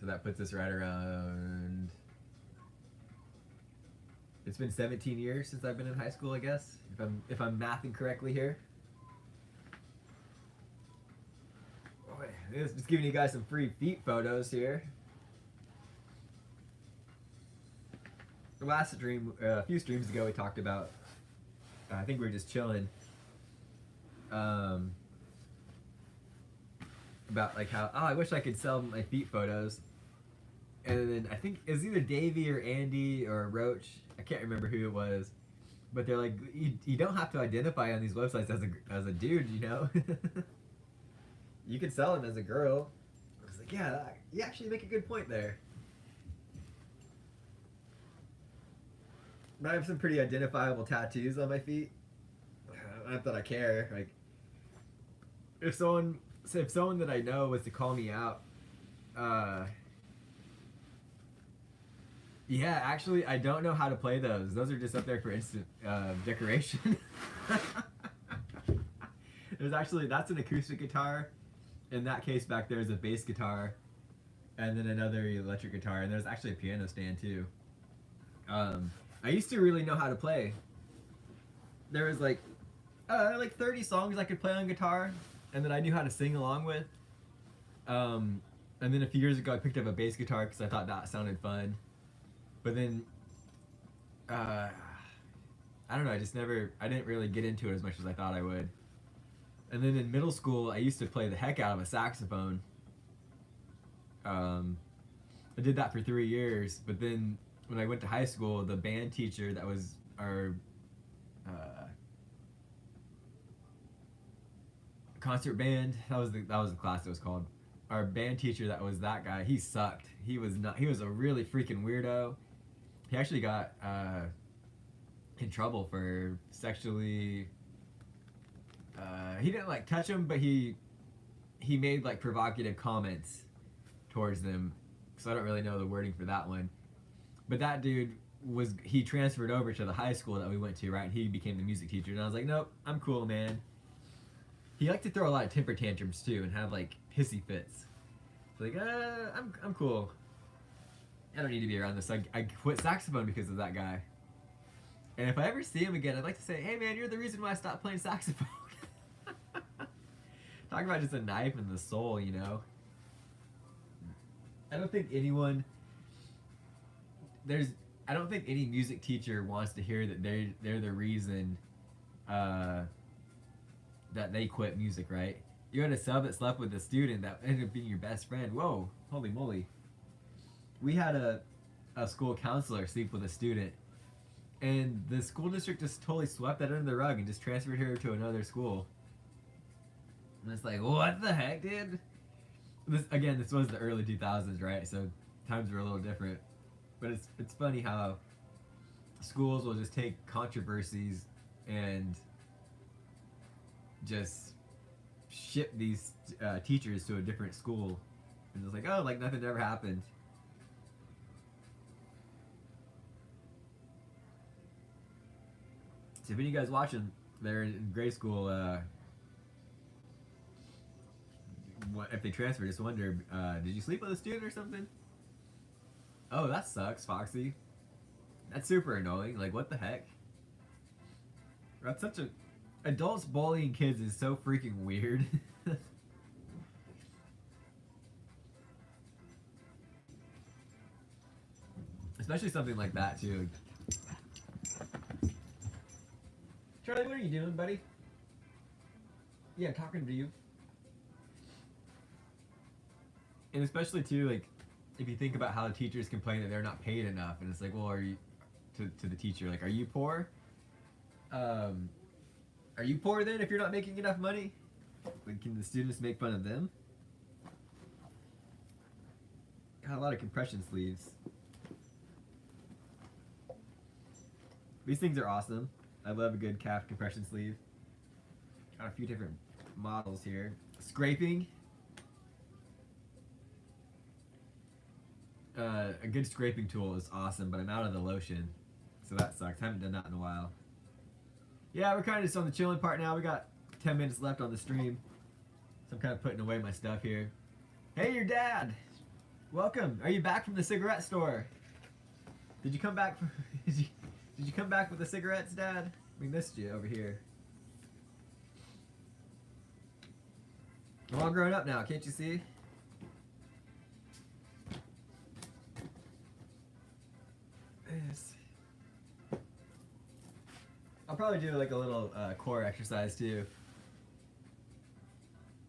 Speaker 1: So that puts us right around, it's been 17 years since I've been in high school, I guess. If I'm mathing correctly here. Just giving you guys some free feet photos here. The last stream, a few streams ago, we talked about, I think we were just chilling, about like how, I wish I could sell my feet photos. And then I think it was either Davey or Andy or Roach, I can't remember who it was, but they're like, you don't have to identify on these websites as a dude, You can sell them as a girl. I was like, yeah, you actually make a good point there. But I have some pretty identifiable tattoos on my feet. Not that I care. Like, if someone that I know was to call me out, yeah, actually, I don't know how to play those. Those are just up there for instant decoration. That's an acoustic guitar. In that case, back there is a bass guitar, and then another electric guitar, and there's actually a piano stand too. I used to really know how to play. There was like 30 songs I could play on guitar, and that I knew how to sing along with. And then a few years ago, I picked up a bass guitar because I thought that sounded fun. But then, I don't know. I didn't really get into it as much as I thought I would. And then in middle school, I used to play the heck out of a saxophone. I did that for 3 years, but then when I went to high school, the band teacher that was our concert band, that was the class it was called. Our band teacher, that was that guy, he sucked. He was a really freaking weirdo. He actually got in trouble for sexually. He didn't like touch them, but he made like provocative comments towards them. So I don't really know the wording for that one. But that dude he transferred over to the high school that we went to, right? And he became the music teacher. And I was like, nope, I'm cool, man. He liked to throw a lot of temper tantrums too and have like hissy fits. So like, I'm cool. I don't need to be around this. I quit saxophone because of that guy. And if I ever see him again, I'd like to say, hey man, you're the reason why I stopped playing saxophone. Talk about just a knife in the soul, I don't think I don't think any music teacher wants to hear that they're the reason that they quit music, right? You had a sub that slept with a student that ended up being your best friend. Whoa, holy moly. We had a school counselor sleep with a student, And the school district just totally swept that under the rug and just transferred her to another school. And it's like, what the heck, dude? This was the early 2000s, right? So times were a little different. But it's funny how schools will just take controversies and just ship these teachers to a different school. And it's like, oh, like nothing ever happened. So if any of you guys watching, they're in grade school, if they transfer, just wonder, did you sleep with a student or something? Oh, that sucks, Foxy. That's super annoying. Like, what the heck? That's such a... Adults bullying kids is so freaking weird. Especially something like that, too. Charlie, what are you doing, buddy? Yeah, I'm talking to you. And especially, too, like, if you think about how the teachers complain that they're not paid enough, and it's like, well, are you... To the teacher, like, are you poor? Are you poor then if you're not making enough money? Like, can the students make fun of them? Got a lot of compression sleeves. These things are awesome. I love a good calf compression sleeve. Got a few different models here. Scraping. A good scraping tool is awesome, but I'm out of the lotion. So that sucks. Haven't done that in a while. Yeah, we're kind of just on the chilling part now. We got 10 minutes left on the stream. So I'm kind of putting away my stuff here. Hey, your dad! Welcome. Are you back from the cigarette store? Did you come back? Did you come back with the cigarettes, Dad? We missed you over here. I'm all grown up now, can't you see? Yes. I'll probably do like a little core exercise too.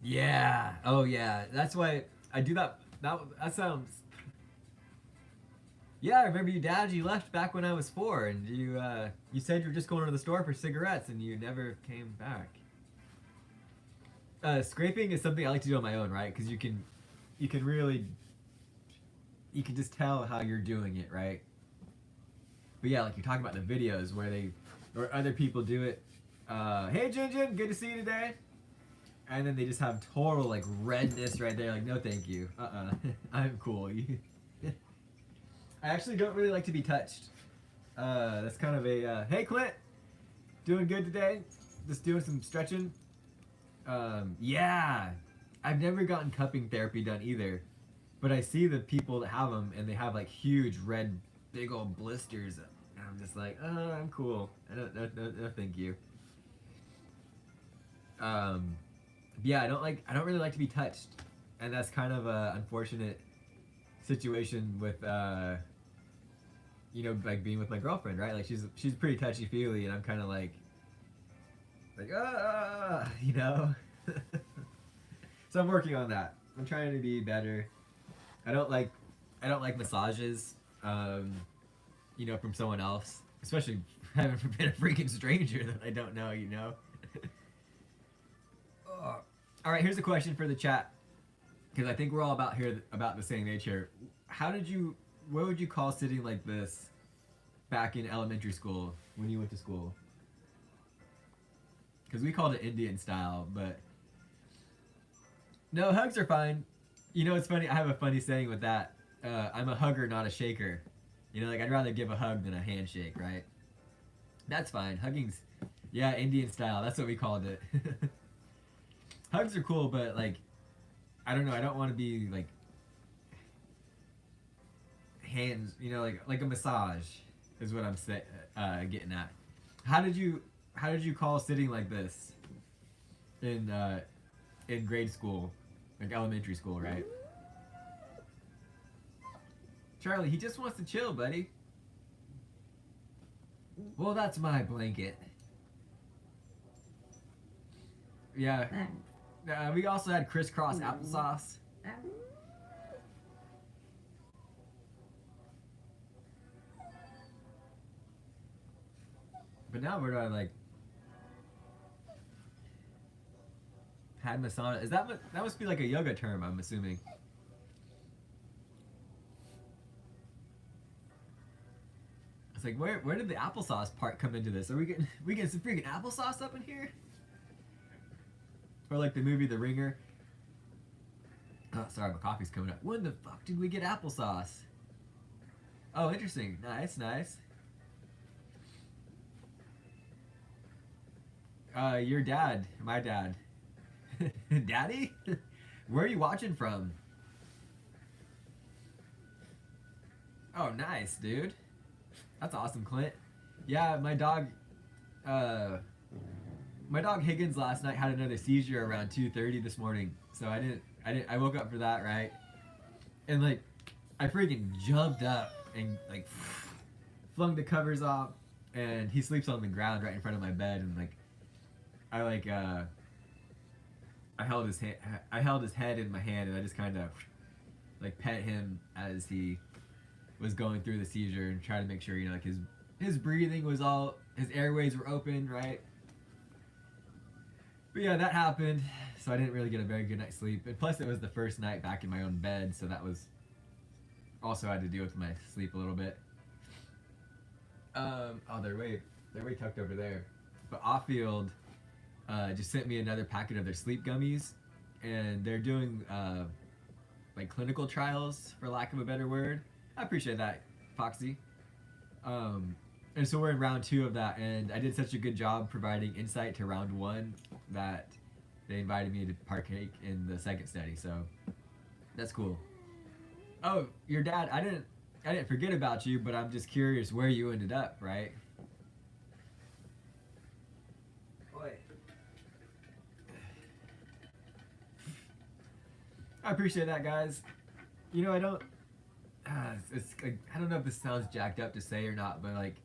Speaker 1: Yeah. Oh yeah. That's why I do that. That sounds. Yeah, I remember you, Dad. You left back when I was 4, and you said you were just going to the store for cigarettes, and you never came back. Scraping is something I like to do on my own, right? Because you can really, you can just tell how you're doing it, right? But yeah, like you're talking about the videos where or other people do it. Hey, Jin, good to see you today. And then they just have total like redness right there. Like, no, thank you. I'm cool. I actually don't really like to be touched. That's kind of a, hey, Clint, doing good today? Just doing some stretching. Yeah, I've never gotten cupping therapy done either, but I see the people that have them and they have like huge red, big old blisters. And I'm just like, oh, I'm cool. No, thank you. Yeah, I don't really like to be touched, and that's kind of a unfortunate situation with, you know, like being with my girlfriend, right? Like she's pretty touchy feely, and I'm kind of like, you know. So I'm working on that. I'm trying to be better. I don't like massages, you know, from someone else, especially having been a freaking stranger that I don't know, you know. All right, here's a question for the chat, because I think we're all about the same age here. What would you call sitting like this back in elementary school when you went to school? Because we called it Indian style, but no, hugs are fine. You know, it's funny. I have a funny saying with that. I'm a hugger, not a shaker. You know, like I'd rather give a hug than a handshake, right? That's fine. Hugging's, yeah, Indian style. That's what we called it. Hugs are cool, but like, I don't know. I don't want to be like hands. You know, like a massage is what I'm getting at. How did you call sitting like this in grade school, like elementary school, right? Charlie, he just wants to chill, buddy. Well, that's my blanket. Yeah. We also had crisscross applesauce. But now where do I like Padmasana? Is that that must be like a yoga term? I'm assuming. It's like where did the applesauce part come into this? Are we getting some freaking applesauce up in here? Or like the movie The Ringer. Oh, sorry, my coffee's coming up. When the fuck did we get applesauce? Oh, interesting. Nice, nice. Your dad, my dad. Daddy? Where are you watching from? Oh, nice, dude. That's awesome, Clint. Yeah, my dog Higgins last night had another seizure around 2:30 this morning. So I woke up for that, right? And like I freaking jumped up and like flung the covers off, and he sleeps on the ground right in front of my bed, and like I held his head in my hand, and I just kind of like pet him as he was going through the seizure and try to make sure, you know, like his breathing was all, his airways were open, right? But yeah, that happened, so I didn't really get a very good night's sleep. And plus, it was the first night back in my own bed, so that was also had to deal with my sleep a little bit. Oh, they're way tucked over there. But Off-Field just sent me another packet of their sleep gummies, and they're doing like clinical trials, for lack of a better word. I appreciate that, Foxy. And so we're in round 2 of that, and I did such a good job providing insight to round 1 that they invited me to partake in the second study, so that's cool. Oh, your dad, I didn't forget about you, but I'm just curious where you ended up, right? Boy. I appreciate that, guys. You know, I don't know if this sounds jacked up to say or not, but like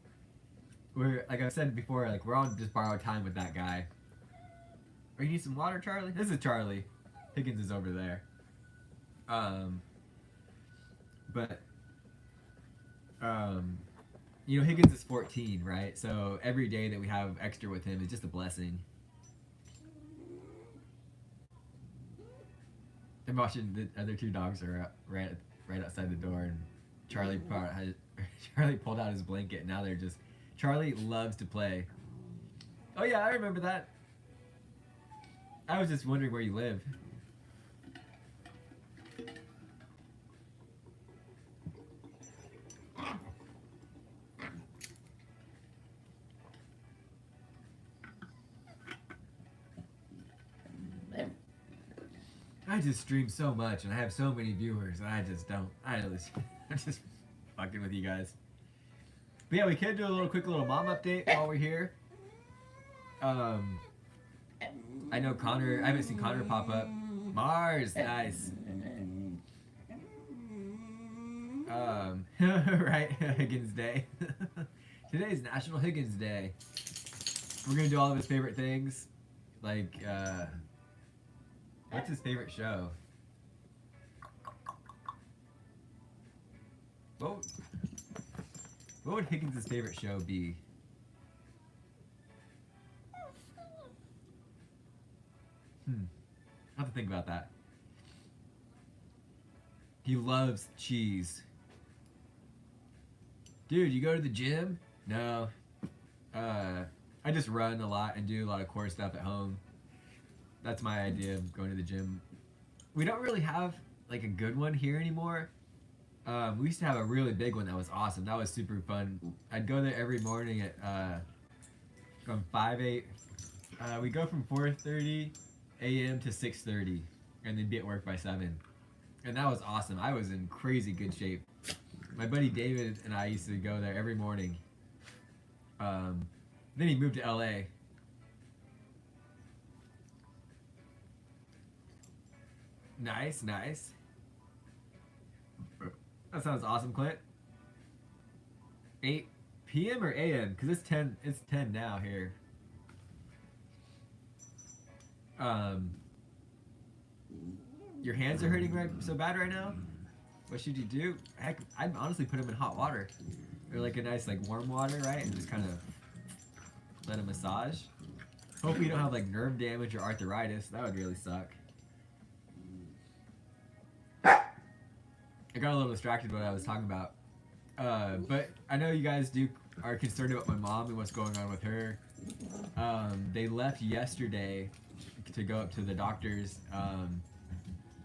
Speaker 1: we're, like I've said before, like we're on just borrowed time with that guy. Oh, you need some water, Charlie? This is Charlie. Higgins is over there. But you know, Higgins is 14, right? So every day that we have extra with him is just a blessing. I'm watching the other 2 dogs are right outside the door, and Charlie pulled out his blanket, and now they're just, Charlie loves to play. Oh yeah, I remember that. I was just wondering where you live. I just stream so much, and I have so many viewers, and I'm just fucking with you guys. But yeah, we could do a quick little mom update while we're here. I know Connor, I haven't seen Connor pop up. Mars, nice. Right, Higgins Day. Today's National Higgins Day. We're gonna do all of his favorite things, like, what's his favorite show? What would Higgins' favorite show be? I have to think about that. He loves cheese. Dude, you go to the gym? No. I just run a lot and do a lot of core stuff at home. That's my idea of going to the gym. We don't really have like a good one here anymore. We used to have a really big one that was awesome. That was super fun. I'd go there every morning at from 5-8. We go from 4:30 a.m. to 6:30, and then be at work by 7. And that was awesome. I was in crazy good shape. My buddy David and I used to go there every morning. Then he moved to LA. Nice, nice. That sounds awesome, Clint. 8 p.m. or a.m.? Because it's 10 now here. Your hands are hurting so bad right now? What should you do? Heck, I'd honestly put them in hot water. Or like a nice like warm water, right? And just kind of than a massage. Hopefully you don't have like nerve damage or arthritis. That would really suck. I got a little distracted when I was talking about. But I know you guys are concerned about my mom and what's going on with her. They left yesterday to go up to the doctor's.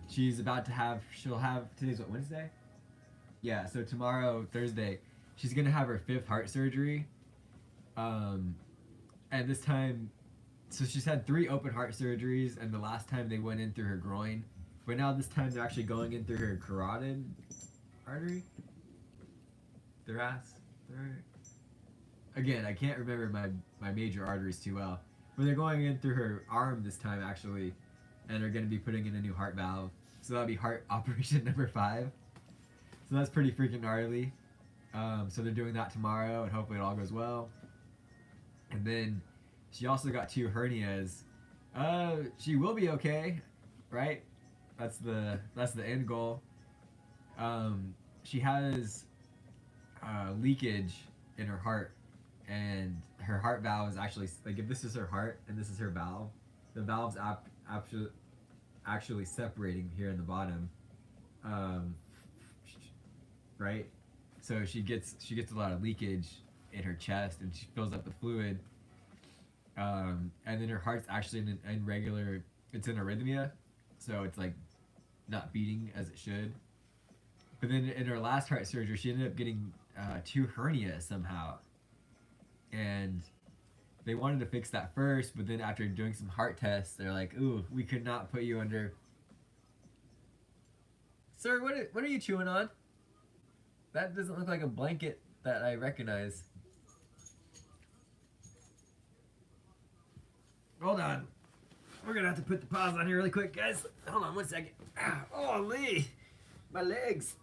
Speaker 1: She's about to have. Today's what, Wednesday? Yeah. So tomorrow, Thursday, she's gonna have her 5th heart surgery. And this time, so she's had 3 open heart surgeries, and the last time they went in through her groin. But now this time they're actually going in through her carotid artery. Again, I can't remember my major arteries too well. But they're going in through her arm this time actually, and they're going to be putting in a new heart valve. So that'll be heart operation number 5. So that's pretty freaking gnarly. So they're doing that tomorrow, and hopefully it all goes well. And then she also got 2 hernias. She will be okay, right? That's the end goal. She has leakage in her heart, and her heart valve is actually, like, if this is her heart and this is her valve, the valve's actually separating here in the bottom, right? So she gets a lot of leakage in her chest, and she fills up the fluid, and then her heart's actually it's in arrhythmia, so it's like not beating as it should. But then in her last heart surgery, she ended up getting 2 hernias somehow, and they wanted to fix that first, but then after doing some heart tests, they're like, ooh, we could not put you under. Sir, what are you chewing on? That doesn't look like a blanket that I recognize. Hold on. We're gonna have to put the pause on here really quick, guys. Hold on 1 second. Oh, Lee, my legs.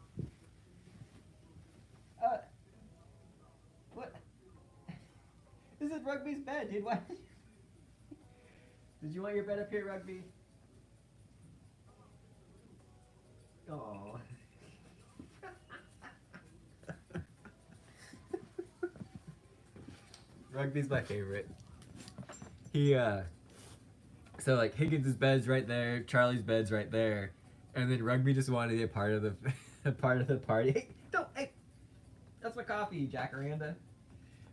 Speaker 1: What? This is Rugby's bed, dude. Why? Did you want your bed up here, Rugby? Oh. Rugby's my favorite. So like Higgins' bed's right there, Charlie's bed's right there, and then Rugby just wanted to be a part of the part of the party. Hey, that's my coffee, Jacaranda.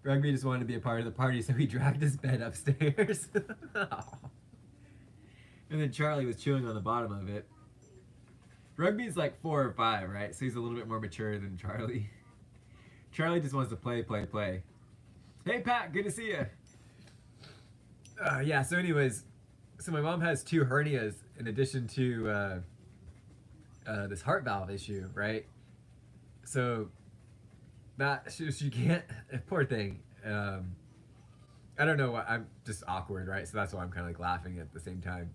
Speaker 1: Rugby just wanted to be a part of the party, so he dragged his bed upstairs. And then Charlie was chewing on the bottom of it. Rugby's like 4 or 5, right? So he's a little bit more mature than Charlie. Charlie just wants to play. Hey Pat, good to see you. Yeah, so anyways, so my mom has 2 hernias in addition to this heart valve issue, right? So that she can't, poor thing. I don't know why, I'm just awkward, right? So that's why I'm kind of like laughing at the same time.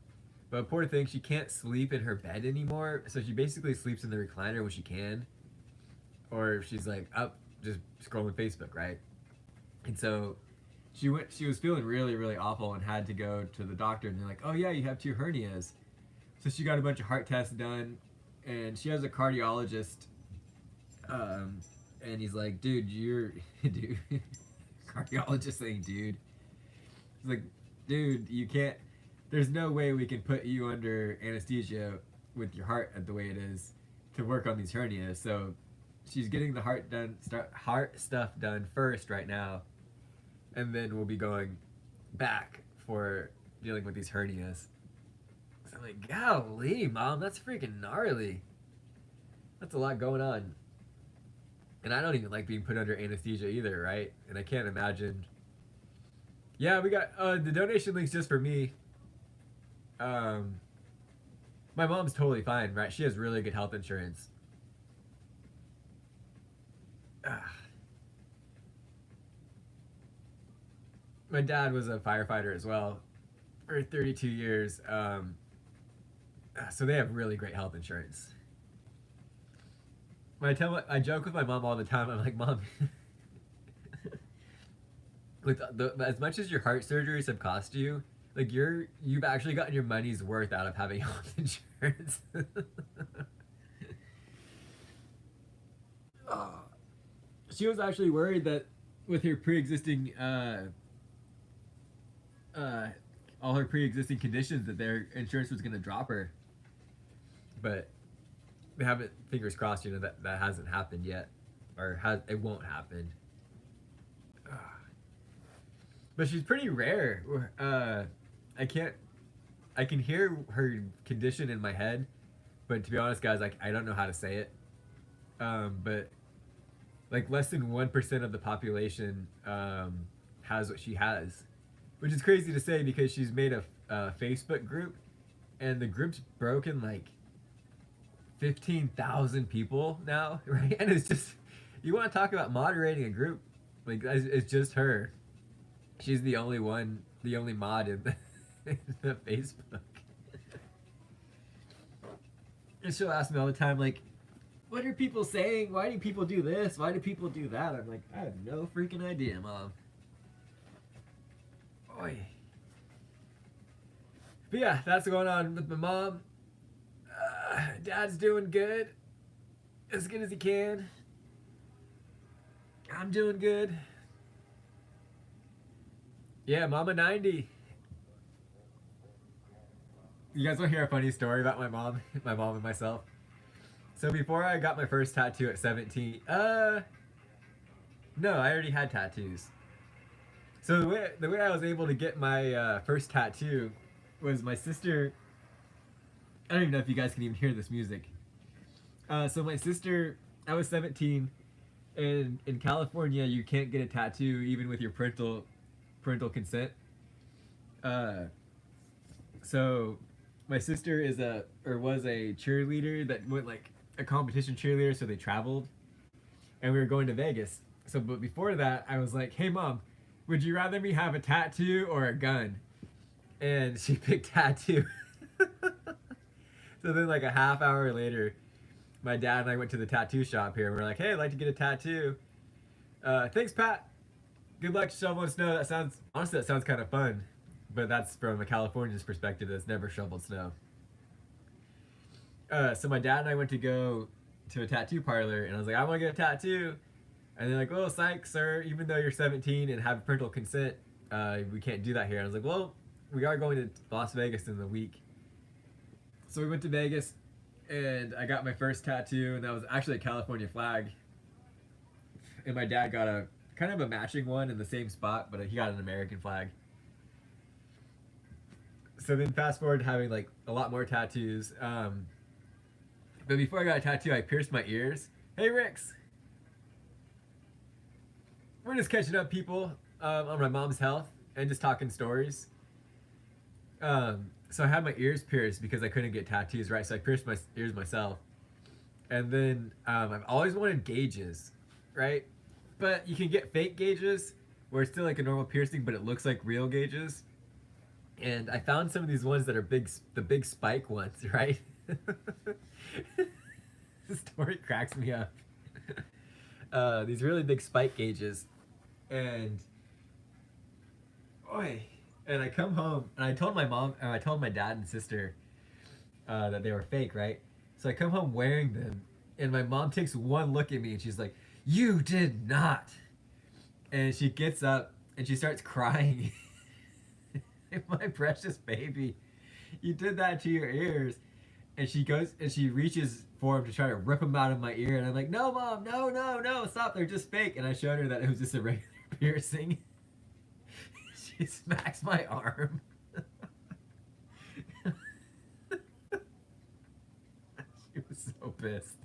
Speaker 1: But poor thing, she can't sleep in her bed anymore, so she basically sleeps in the recliner when she can, or if she's like up just scrolling Facebook, right? And so she was feeling really, really awful and had to go to the doctor, and they're like, oh yeah, you have 2 hernias. So she got a bunch of heart tests done, and she has a cardiologist, and he's like, dude, dude, cardiologist saying dude. He's like, dude, you can't, there's no way we can put you under anesthesia with your heart at the way it is to work on these hernias. So she's getting the heart stuff done first right now, and then we'll be going back for dealing with these hernias. So I'm like, golly, Mom, that's freaking gnarly. That's a lot going on. And I don't even like being put under anesthesia either, right? And I can't imagine. Yeah, we got the donation link's just for me. My mom's totally fine, right? She has really good health insurance. My dad was a firefighter as well for 32 years. So they have really great health insurance. When I joke with my mom all the time, I'm like, Mom, with as much as your heart surgeries have cost you, like you've actually gotten your money's worth out of having health insurance. She was actually worried that with her pre-existing uh, all her pre-existing conditions that their insurance was going to drop her. But we haven't, fingers crossed, that hasn't happened yet, or it won't happen. But she's pretty rare. I can't. I can hear her condition in my head, but to be honest, guys, I don't know how to say it. But like less than 1% of the population has what she has, which is crazy to say because she's made a Facebook group, and the group's broken like 15,000 people now, right? And it's just, you want to talk about moderating a group, like it's just her. She's the only one, the only mod in the Facebook. And she'll ask me all the time, like, what are people saying? Why do people do this? Why do people do that? I'm like, I have no freaking idea, Mom. Oy. But yeah, that's going on with my mom. Dad's doing good. As good as he can. I'm doing good. Yeah, Mama 90. You guys want to hear a funny story about my mom? My mom and myself? So before I got my first tattoo at 17, no, I already had tattoos. So the way I was able to get my first tattoo was my sister. I don't even know if you guys can even hear this music. So my sister, I was 17, and in California you can't get a tattoo even with your parental consent. So my sister was a cheerleader that went like a competition cheerleader, so they traveled, and we were going to Vegas. So, but before that, I was like, "Hey, Mom, would you rather me have a tattoo or a gun?" And she picked tattoo. So then, like a half hour later, my dad and I went to the tattoo shop here. We're like, "Hey, I'd like to get a tattoo." Thanks, Pat. Good luck shoveling snow. That sounds kind of fun, but that's from a Californian's perspective that's never shoveled snow. So my dad and I went to go to a tattoo parlor, and I was like, I want to get a tattoo. And they're like, well, psych, sir, even though you're 17 and have parental consent, we can't do that here. And I was like, well, we are going to Las Vegas in a week. So we went to Vegas, and I got my first tattoo, and that was actually a California flag. And my dad got a kind of a matching one in the same spot, but he got an American flag. So then fast forward to having like a lot more tattoos. But before I got a tattoo, I pierced my ears. Hey, Ricks. We're just catching up, people, on my mom's health and just talking stories. So I had my ears pierced because I couldn't get tattoos, right? So I pierced my ears myself. And then I've always wanted gauges, right? But you can get fake gauges where it's still like a normal piercing, but it looks like real gauges. And I found some of these ones that are the big spike ones, right? The story cracks me up. These really big spike gauges, and and I come home and I told my mom, and I told my dad and sister that they were fake, right? So I come home wearing them, and my mom takes one look at me and she's like, "You did not," and she gets up and she starts crying. My precious baby, you did that to your ears. And she goes and she reaches for him to try to rip them out of my ear, and I'm like, "No, Mom, no, stop! They're just fake." And I showed her that it was just a regular piercing. She smacks my arm. She was so pissed.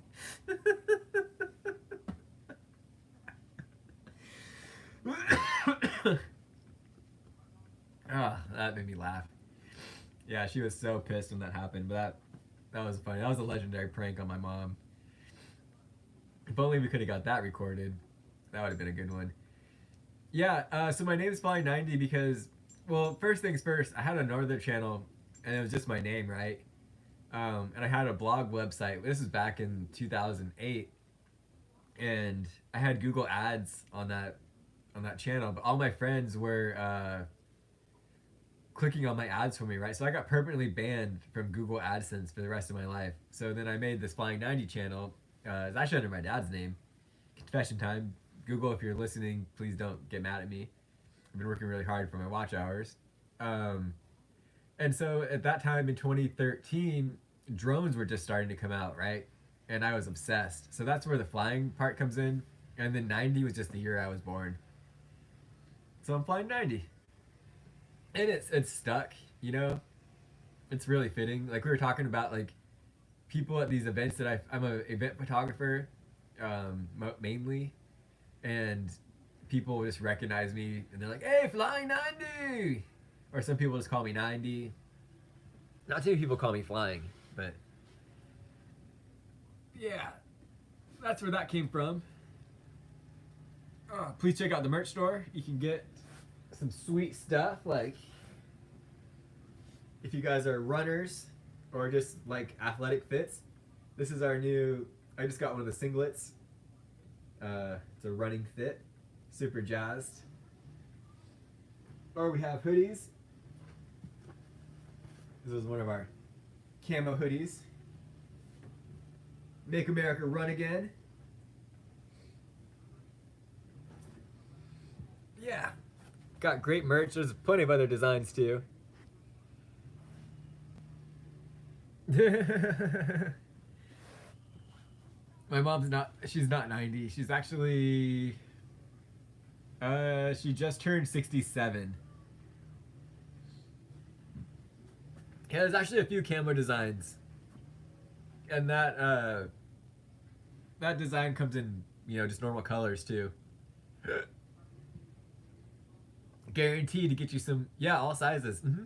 Speaker 1: That made me laugh. Yeah, she was so pissed when that happened, but that was funny. That was a legendary prank on my mom. If only we could have got that recorded. That would have been a good one. Yeah, so my name is Flying90 because, well, first things first, I had another channel, and it was just my name, right? And I had a blog website. This was back in 2008, and I had Google Ads on that channel, but all my friends were clicking on my ads for me, right? So I got permanently banned from Google AdSense for the rest of my life. So then I made this Flying90 channel. It's actually under my dad's name. Confession time. Google, if you're listening, please don't get mad at me. I've been working really hard for my watch hours. Um, and so at that time in 2013, drones were just starting to come out, right? And I was obsessed. So that's where the flying part comes in. And then 90 was just the year I was born. So I'm flying 90. And it's stuck, you know? It's really fitting. Like we were talking about like people at these events that I'm a event photographer, mainly, and people just recognize me and they're like, "Hey, Flying 90," or some people just call me 90. Not too many people call me Flying, but yeah, that's where that came from. Please check out the merch store. You can get some sweet stuff like if you guys are runners or just like athletic fits. This is our new. I just got one of the singlets. It's a running fit. Super jazzed. Or we have hoodies. This is one of our camo hoodies. Make America Run Again. Yeah. Got great merch. There's plenty of other designs too. My mom's not, she's not 90. She's actually, she just turned 67. Yeah, there's actually a few camo designs. And that design comes in, just normal colors too. Guaranteed to get you some, yeah, all sizes. Mm-hmm.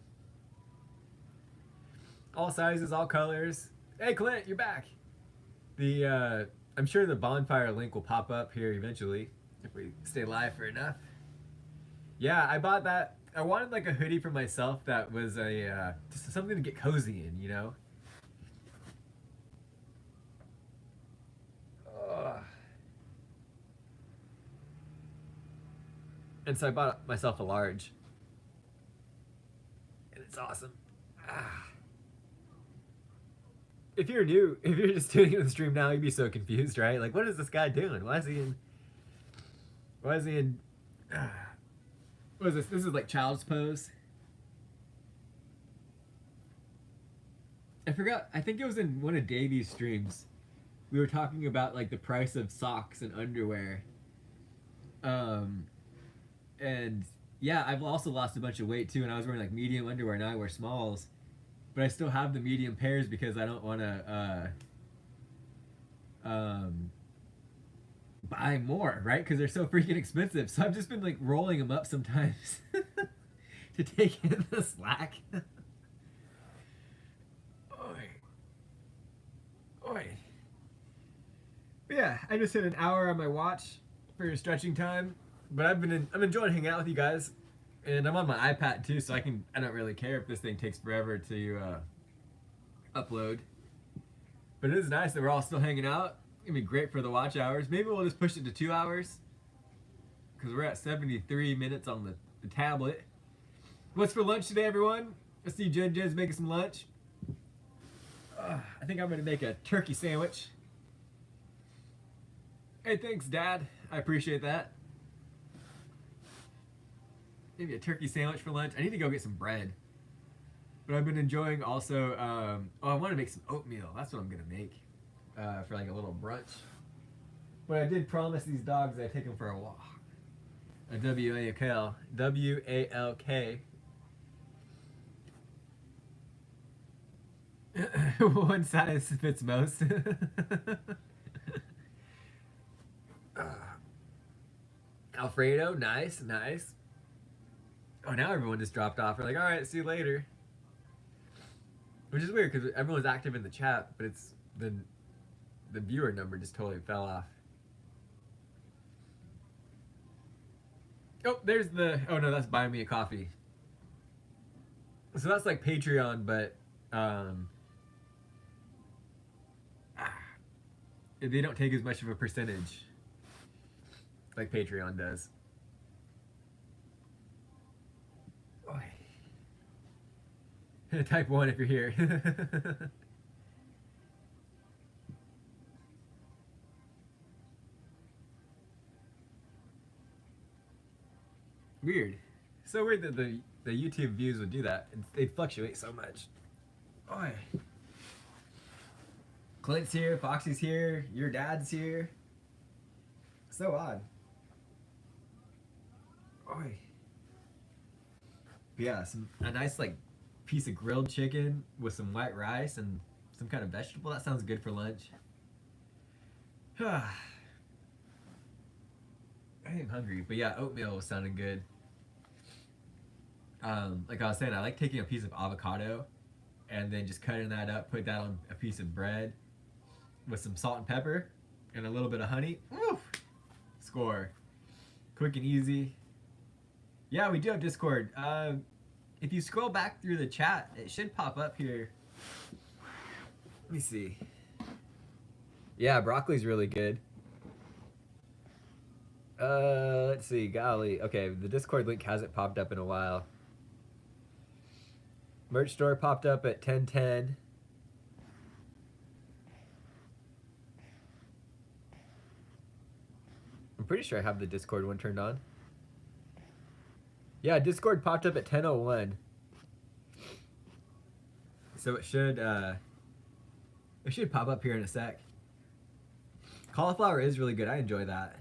Speaker 1: All sizes, all colors. Hey, Clint, you're back. I'm sure the bonfire link will pop up here eventually if we stay live for enough. Yeah, I bought that. I wanted like a hoodie for myself that was a just something to get cozy in, you know. Ugh. And so I bought myself a large, and it's awesome. Ah. If you're new, if you're just tuning in the stream now, you'd be so confused, right? Like, what is this guy doing? Why is he in? Why is he in? What is this? This is like child's pose. I forgot. I think it was in one of Davey's streams. We were talking about like the price of socks and underwear. And yeah, I've also lost a bunch of weight too, and I was wearing like medium underwear. Now I wear smalls. But I still have the medium pairs because I don't want to buy more, right? Because they're so freaking expensive. So I've just been like rolling them up sometimes to take in the slack. Oi. Oi. But yeah, I just hit an hour on my watch for stretching time. But I'm enjoying hanging out with you guys. And I'm on my iPad too, so I don't really care if this thing takes forever to upload. But it is nice that we're all still hanging out. It's gonna be great for the watch hours. Maybe we'll just push it to 2 hours. Because we're at 73 minutes on the tablet. What's for lunch today, everyone? I see Jen Jen's making some lunch. I think I'm gonna make a turkey sandwich. Hey, thanks, Dad. I appreciate that. Maybe a turkey sandwich for lunch. I need to go get some bread. But I've been enjoying also, I want to make some oatmeal. That's what I'm going to make for like a little brunch. But I did promise these dogs that I'd take them for a walk. A W-A-L-K. W-A-L-K. One size fits most. Alfredo, nice, nice. Oh, now everyone just dropped off. We're like, all right, see you later. Which is weird because everyone's active in the chat, but it's the viewer number just totally fell off. Oh, there's the. Oh no, that's buying me a coffee. So that's like Patreon, but they don't take as much of a percentage like Patreon does. Type 1 if you're here. Weird. So weird that the YouTube views would do that. They'd fluctuate so much. Oi. Clint's here, Foxy's here, your dad's here. So odd. Oi. But yeah, a nice like piece of grilled chicken with some white rice and some kind of vegetable. That sounds good for lunch. I am hungry, but yeah, oatmeal was sounding good. Like I was saying, I like taking a piece of avocado and then just cutting that up, put that on a piece of bread with some salt and pepper and a little bit of honey. Woo! Score. Quick and easy. Yeah, we do have Discord. If you scroll back through the chat, it should pop up here. Let me see. Yeah, broccoli's really good. Let's see. Golly. Okay, the Discord link hasn't popped up in a while. Merch store popped up at 10:10. I'm pretty sure I have the Discord one turned on. Yeah, Discord popped up at 10:01. So it should pop up here in a sec. Cauliflower is really good. I enjoy that.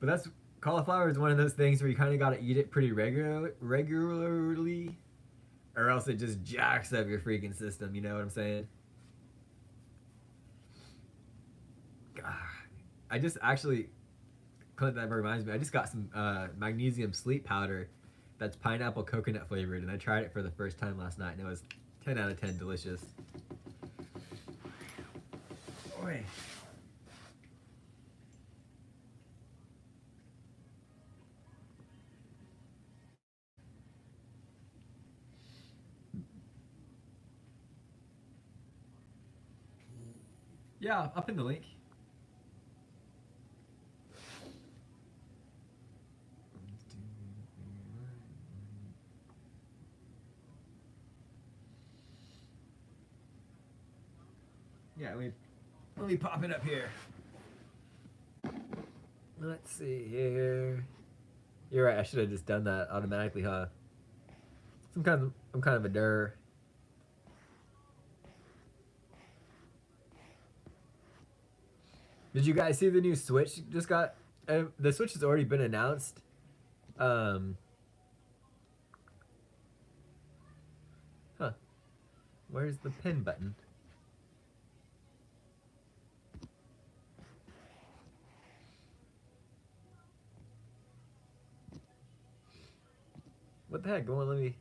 Speaker 1: But cauliflower is one of those things where you kind of got to eat it pretty regularly, or else it just jacks up your freaking system. You know what I'm saying? I just actually, Clint, that reminds me, I just got some magnesium sleep powder that's pineapple coconut flavored, and I tried it for the first time last night, and it was 10 out of 10 delicious. Oi. Yeah, up in the link. Yeah, let me pop it up here. Let's see here. You're right. I should have just done that automatically, huh? I'm kind of a der. Did you guys see the new Switch just got? The Switch has already been announced. Huh. Where's the pin button? What the heck? Go on, let me.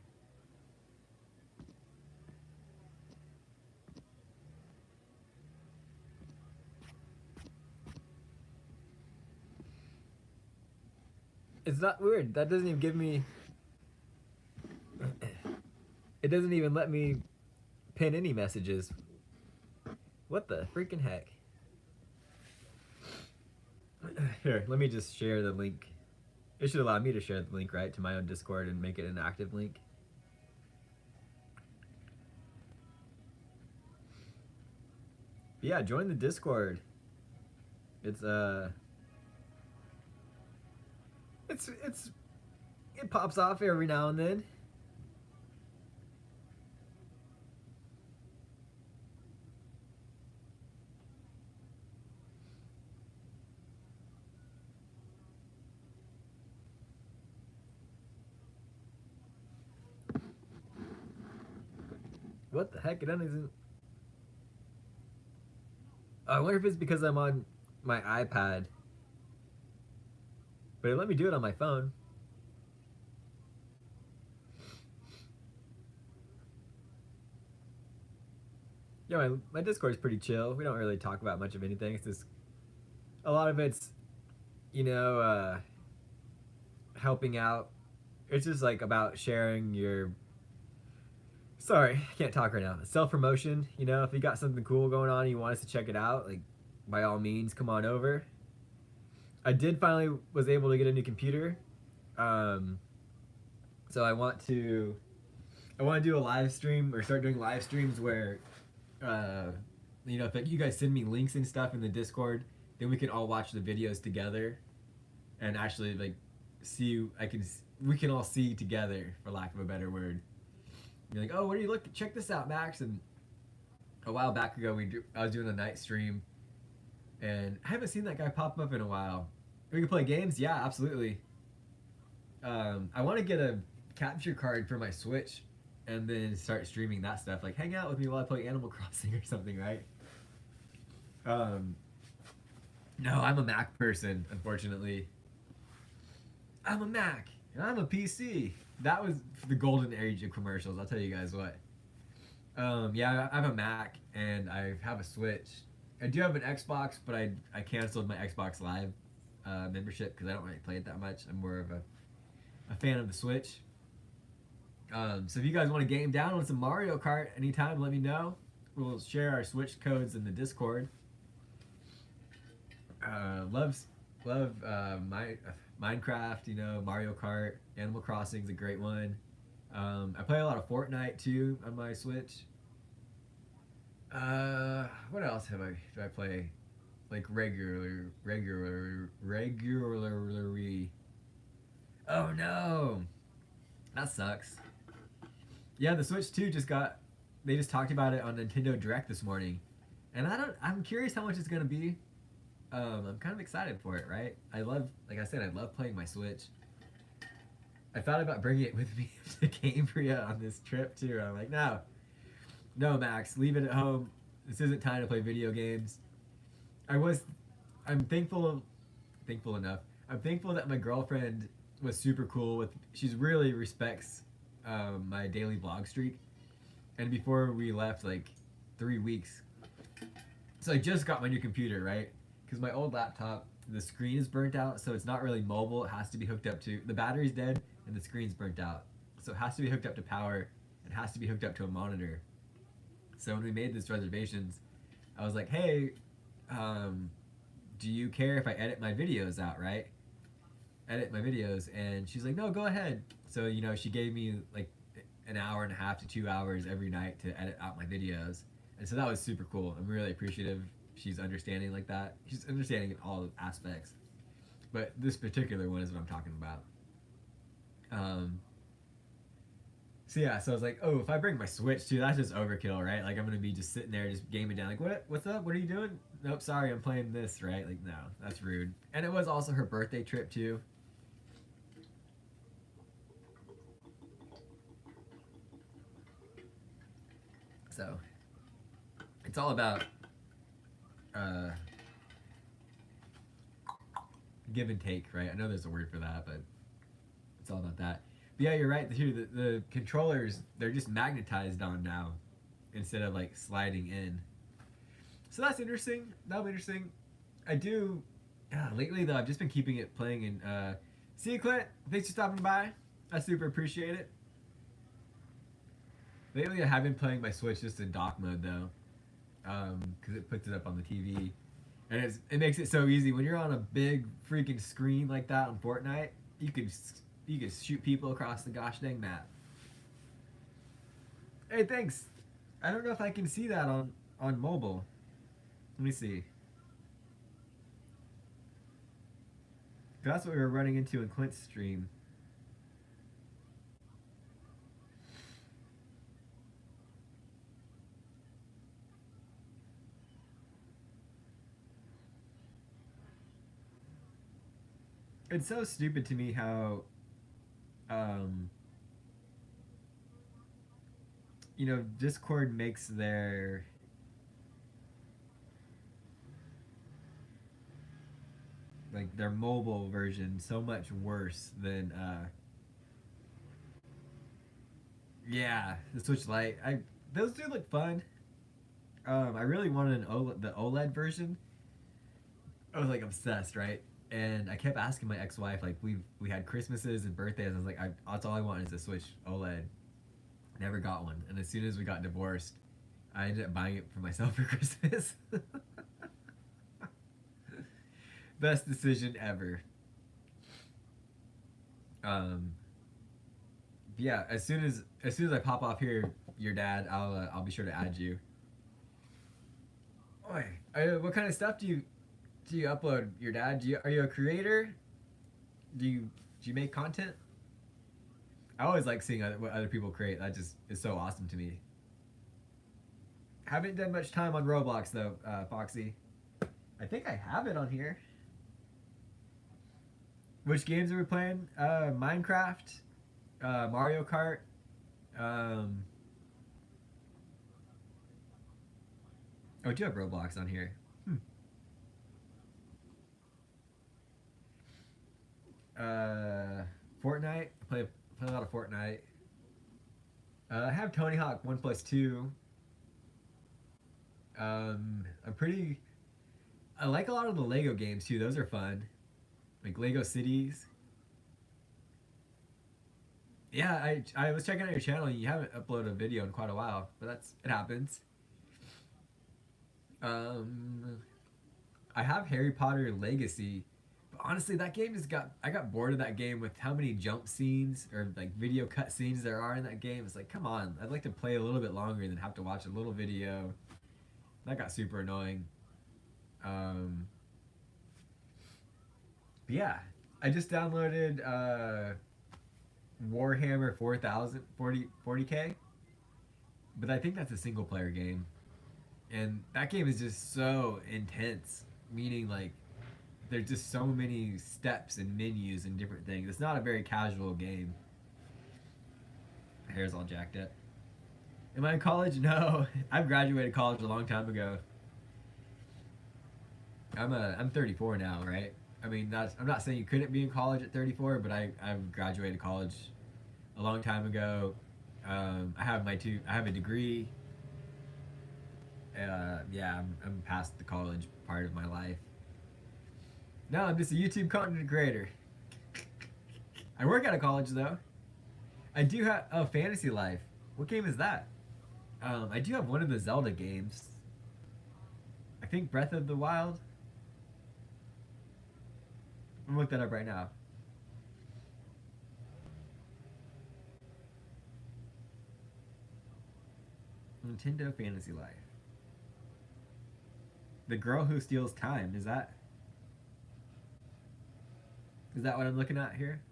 Speaker 1: It's not weird. That doesn't even give me. It doesn't even let me pin any messages. What the freaking heck? Here, let me just share the link. It should allow me to share the link, right, to my own Discord and make it an active link. But yeah, join the Discord. It pops off every now and then. What the heck? It doesn't. I wonder if it's because I'm on my iPad. But it let me do it on my phone. Yeah, my Discord is pretty chill. We don't really talk about much of anything. It's just a lot of it's, helping out. It's just like about sharing your. Sorry, I can't talk right now. Self-promotion, if you got something cool going on and you want us to check it out, like, by all means, come on over. I was able to get a new computer. So I want to do a live stream or start doing live streams where, if you guys send me links and stuff in the Discord, then we can all watch the videos together and actually, like, we can all see together, for lack of a better word. You're like, oh, what are you looking? Check this out, Max. And a while back ago, I was doing a night stream, and I haven't seen that guy pop up in a while. We can play games, yeah, absolutely. I want to get a capture card for my Switch, and then start streaming that stuff. Like, hang out with me while I play Animal Crossing or something, right? No, I'm a Mac person, unfortunately. I'm a Mac, and I'm a PC. That was the golden age of commercials, I'll tell you guys what. Yeah, I have a Mac, and I have a Switch. I do have an Xbox, but I canceled my Xbox Live membership because I don't really play it that much. I'm more of a fan of the Switch. So if you guys want to game down on some Mario Kart anytime, let me know. We'll share our Switch codes in the Discord. Love Minecraft, you know, Mario Kart, Animal Crossing's a great one. I play a lot of Fortnite too on my Switch. What else do I play like regularly? Oh no, that sucks. Yeah, the Switch 2 they just talked about it on Nintendo Direct this morning, and I'm curious how much it's gonna be. I'm kind of excited for it, right? Like I said, I love playing my Switch. I thought about bringing it with me to Cambria on this trip too. I'm like, no, Max, leave it at home. This isn't time to play video games. I'm thankful enough. I'm thankful that my girlfriend was super cool with. She's really respects my daily vlog streak, and before we left, like 3 weeks. So I just got my new computer, right? Because my old laptop, the screen is burnt out, so it's not really mobile. It has to be hooked up to, the battery's dead and the screen's burnt out. So it has to be hooked up to power. It has to be hooked up to a monitor. So when we made these reservations, I was like, hey, do you care if I edit my videos out, right? Edit my videos. And she's like, no, go ahead. So, you know, she gave me like an hour and a half to 2 hours every night to edit out my videos. And so that was super cool. I'm really appreciative she's understanding like that. She's understanding in all aspects. But this particular one is what I'm talking about. So yeah, so I was like, oh, if I bring my Switch too, that's just overkill, right? Like I'm gonna be just sitting there just gaming down. Like, what's up? What are you doing? Nope, sorry, I'm playing this, right? Like, no, that's rude. And it was also her birthday trip too. So it's all about give and take, right? I know there's a word for that, but it's all about that. But yeah, you're right. The controllers, they're just magnetized on now instead of like sliding in. So that's interesting. That'll be interesting. I do. Lately though, I've just been keeping it playing in. See you, Clint. Thanks for stopping by. I super appreciate it. Lately, I have been playing my Switch just in dock mode though, because it puts it up on the TV, and it makes it so easy when you're on a big freaking screen like that on Fortnite. You can shoot people across the gosh dang map. Hey, thanks. I don't know if I can see that on mobile. Let me see. That's what we were running into in Clint's stream. It's so stupid to me how, you know, Discord makes their mobile version so much worse than yeah, the Switch Lite. Those do look fun. I really wanted the OLED version. I was like obsessed, right? And I kept asking my ex-wife, like we had Christmases and birthdays. I was like, that's all I want is a Switch OLED. Never got one. And as soon as we got divorced, I ended up buying it for myself for Christmas. Best decision ever. Yeah, as soon as I pop off here, your dad, I'll be sure to add you. Oi, what kind of stuff do you upload, your dad? Are you a creator? Do you make content? I always like seeing what other people create. That just is so awesome to me. Haven't done much time on Roblox though, Foxy. I think I have it on here. Which games are we playing? Minecraft, Mario Kart. Um, oh, I do have Roblox on here. Fortnite. I play a lot of Fortnite. I have Tony Hawk 1+2. I'm pretty. I like a lot of the Lego games too. Those are fun, like Lego Cities. Yeah, I was checking out your channel. You haven't uploaded a video in quite a while, but it happens. Um, I have Harry Potter Legacy, but honestly, that game just got I got bored of that game with how many jump scenes or like video cut scenes there are in that game. It's like, come on, I'd like to play a little bit longer than have to watch a little video. That got super annoying. Um, but yeah, I just downloaded Warhammer 4000 40k, but I think that's a single player game, and that game is just so intense. Meaning like there's just so many steps and menus and different things. It's not a very casual game. My hair's all jacked up. Am I in college? No, I've graduated college a long time ago. I'm 34 now, right? I mean, I'm not saying you couldn't be in college at 34, but I've graduated college a long time ago. I have a degree. Yeah, I'm past the college part of my life. Now I'm just a YouTube content creator. I work out of college though. I do have Fantasy Life. What game is that? I do have one of the Zelda games. I think Breath of the Wild. I'm gonna look that up right now. Nintendo Fantasy Life. The Girl Who Steals Time. Is that what I'm looking at here?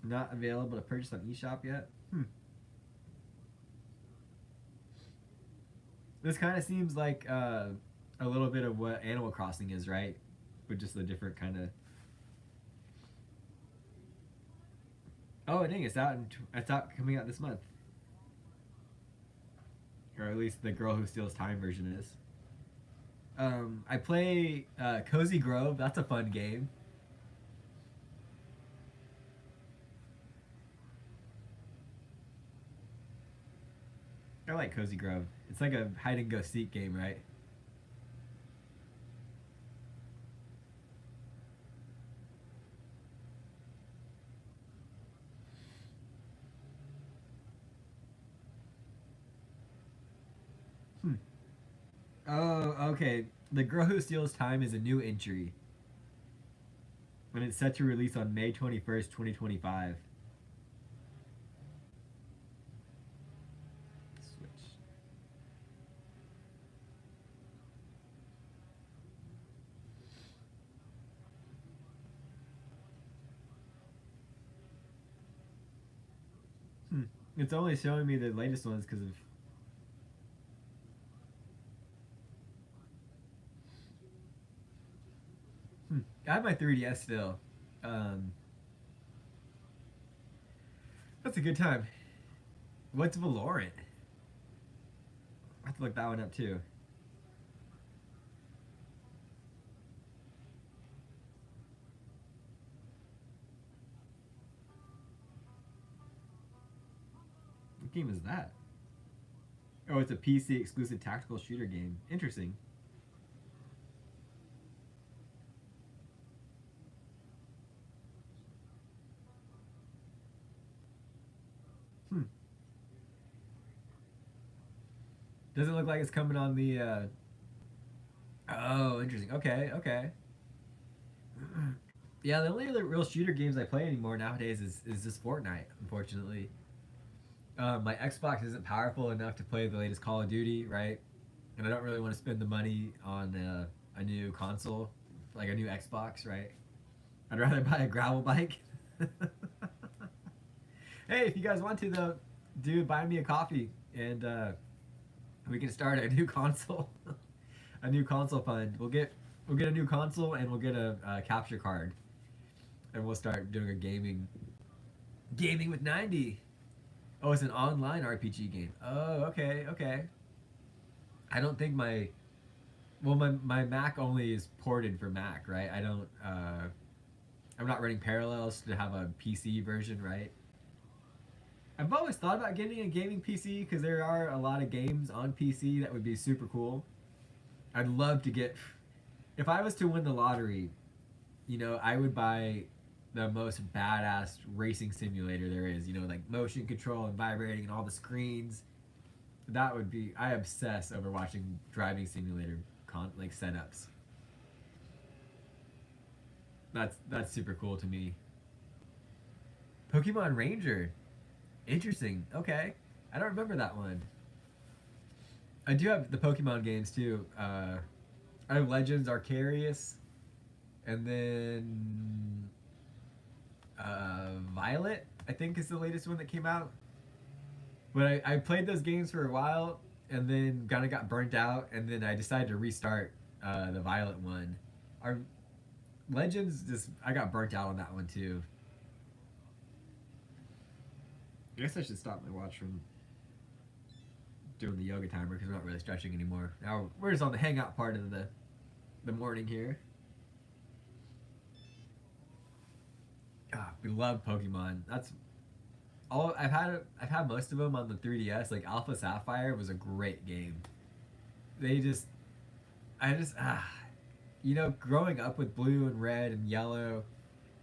Speaker 1: Not available to purchase on eShop yet? This kind of seems like a little bit of what Animal Crossing is, right? But just a different kind of. Oh, dang! It's out coming out this month, or at least the Girl Who Steals Time version is. I play Cozy Grove. That's a fun game. I like Cozy Grove. It's like a hide and go seek game, right? Hmm. Oh, okay. The Girl Who Steals Time is a new entry, and it's set to release on May 21st, 2025. Switch. Hmm. It's only showing me the latest ones because of. I have my 3DS still. Um, that's a good time. What's Valorant? I have to look that one up too. What game is that? Oh, it's a PC exclusive tactical shooter game. Interesting. Hmm. Doesn't look like it's coming on the. Oh, interesting. Okay, okay. Yeah, the only other real shooter games I play anymore nowadays is just Fortnite. Unfortunately, my Xbox isn't powerful enough to play the latest Call of Duty, right? And I don't really want to spend the money on a new console.
Speaker 2: like a new Xbox, right? I'd rather buy a gravel bike. Hey, if you guys want to though, dude, buy me a coffee and we can start a new console, a new console fund. We'll get a new console and we'll get a capture card, and we'll start doing a gaming with 90. Oh, it's an online RPG game. Oh, okay, okay. I don't think my Mac only is ported for Mac, right? I don't I'm not running Parallels to have a PC version, right? I've always thought about getting a gaming PC because there are a lot of games on PC that would be super cool. I'd love to get. If I was to win the lottery, I would buy the most badass racing simulator there is. Like motion control and vibrating and all the screens. That would be. I obsess over watching driving simulator like setups. That's super cool to me. Pokemon Ranger. Interesting. Okay. I don't remember that one. I do have the Pokemon games too. I have Legends Arceus, and then Violet, I think, is the latest one that came out. But I played those games for a while, and then kind of got burnt out, and then I decided to restart the Violet one. Our Legends, I got burnt out on that one too. I guess I should stop my watch from doing the yoga timer because we're not really stretching anymore. Now we're just on the hangout part of the morning here. Ah, we love Pokemon. That's all I've had. I've had most of them on the 3DS. Like Alpha Sapphire was a great game. They just, I just growing up with blue and red and yellow,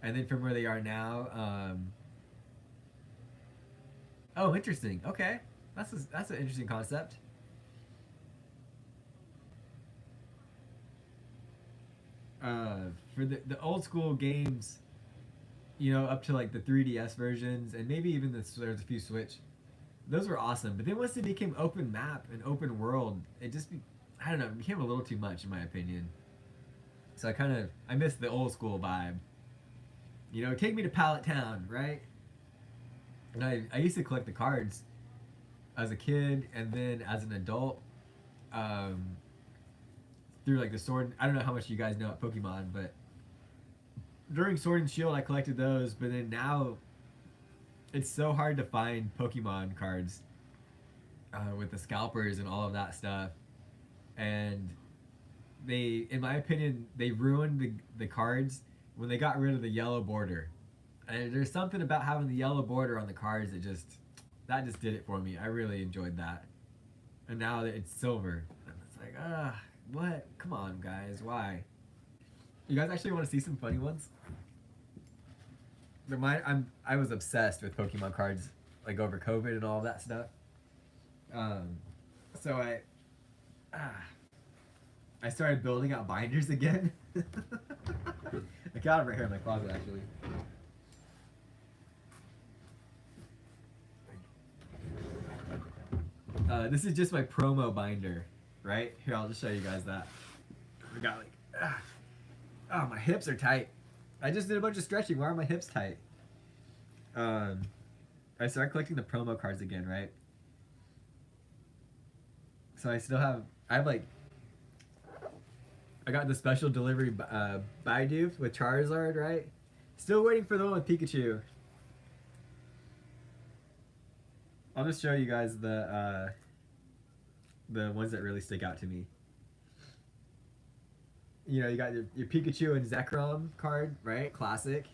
Speaker 2: and then from where they are now. Oh, interesting. Okay, that's an interesting concept. For the old school games, up to like the 3DS versions, and maybe even there's a few Switch. Those were awesome, but then once it became open map and open world, I don't know, it became a little too much in my opinion. So I miss the old school vibe. Take me to Pallet Town, right? And I used to collect the cards as a kid and then as an adult, through like the sword. I don't know how much you guys know about Pokemon, but during Sword and Shield I collected those. But then now it's so hard to find Pokemon cards with the scalpers and all of that stuff. And in my opinion, they ruined the cards when they got rid of the yellow border. And there's something about having the yellow border on the cards that just did it for me. I really enjoyed that. And now that it's silver, it's like, what? Come on, guys, why? You guys actually want to see some funny ones? I was obsessed with Pokemon cards, like over COVID and all of that stuff. So I started building out binders again. I got them right here in my closet, actually. This is just my promo binder, right? Here, I'll just show you guys that. We got like, oh, my hips are tight. I just did a bunch of stretching. Why are my hips tight? I started collecting the promo cards again, right? So I got the special delivery Baidu with Charizard, right? Still waiting for the one with Pikachu. I'll just show you guys the ones that really stick out to me. You got your Pikachu and Zekrom card, right? Classic.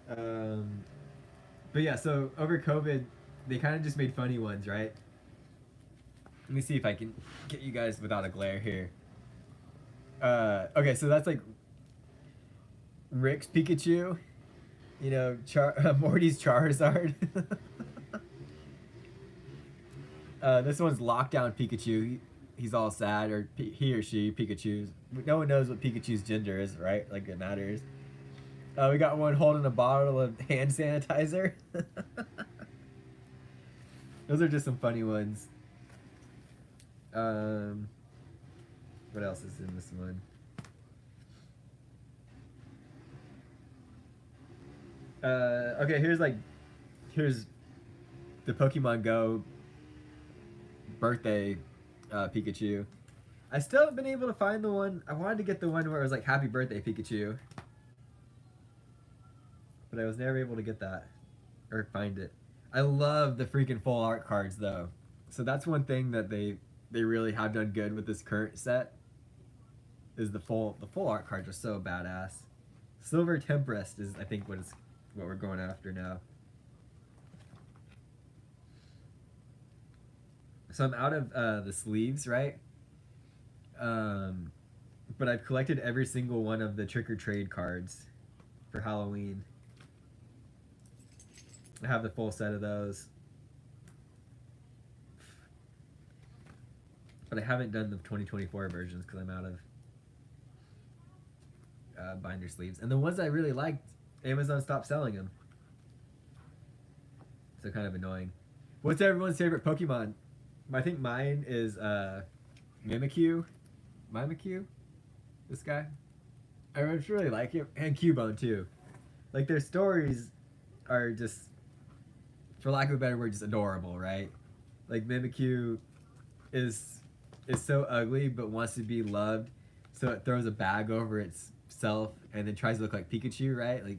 Speaker 2: But yeah, so over COVID, they kind of just made funny ones, right? Let me see if I can get you guys without a glare here. Okay, so that's like Rick's Pikachu, Morty's Charizard. This one's Lockdown Pikachu. He's all sad, or he or she, Pikachu's. No one knows what Pikachu's gender is, right? Like it matters. We got one holding a bottle of hand sanitizer. Those are just some funny ones. What else is in this one? Okay, here's the Pokemon Go birthday Pikachu. I still haven't been able to find the one. I wanted to get the one where it was like Happy Birthday Pikachu, but I was never able to get that or find it. I love the freaking full art cards though, so that's one thing that they really have done good with this current set. Is the full art cards are so badass. Silver Tempest is I think what we're going after now. So I'm out of the sleeves, right? But I've collected every single one of the Trick or Trade cards for Halloween. I have the full set of those. But I haven't done the 2024 versions because I'm out of binder sleeves. And the ones I really liked, Amazon stopped selling them. So kind of annoying. What's everyone's favorite Pokemon? I think mine is Mimikyu. Mimikyu? This guy? I just really like him. And Cubone too. Like their stories are just, for lack of a better word, just adorable, right? Like Mimikyu is so ugly but wants to be loved, so it throws a bag over itself and then tries to look like Pikachu, right? Like,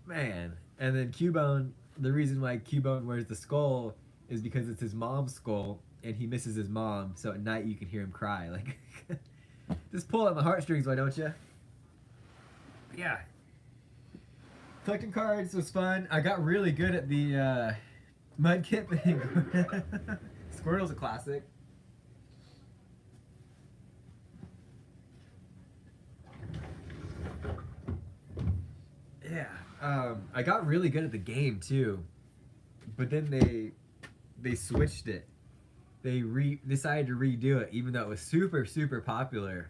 Speaker 2: man. And then Cubone, the reason why Cubone wears the skull is because it's his mom's skull and he misses his mom, so at night you can hear him cry. Like, just pull at my heartstrings, why don't you? Yeah. Collecting cards was fun. I got really good at the Mudkip thing. Squirtle's a classic. Yeah. I got really good at the game too, but then they switched it. They decided to redo it, even though it was super popular.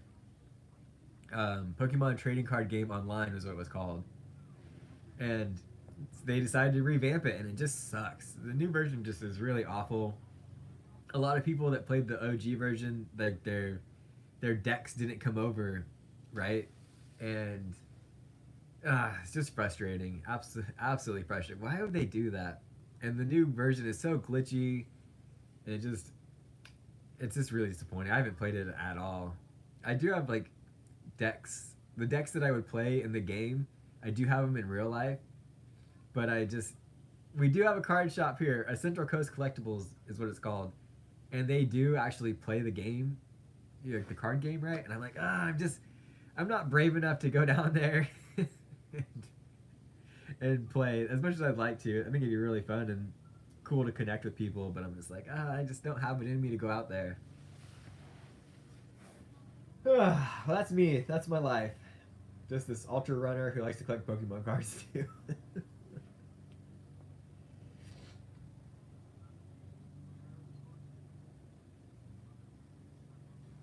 Speaker 2: Pokemon Trading Card Game Online was what it was called, and they decided to revamp it, and it just sucks. The new version just is really awful. A lot of people that played the OG version, like their decks didn't come over, right? And it's just frustrating. Absolutely frustrating. Why would they do that? And the new version is so glitchy. And it's just really disappointing. I haven't played it at all. I do have like decks. The decks that I would play in the game, I do have them in real life. But we do have a card shop here. A Central Coast Collectibles is what it's called. And they do actually play the game, like the card game, right? And I'm like, I'm not brave enough to go down there and play as much as I'd like to. I think it'd be really fun and cool to connect with people, but I'm just like, I just don't have it in me to go out there. Well, that's me. That's my life. Just this ultra runner who likes to collect Pokemon cards too.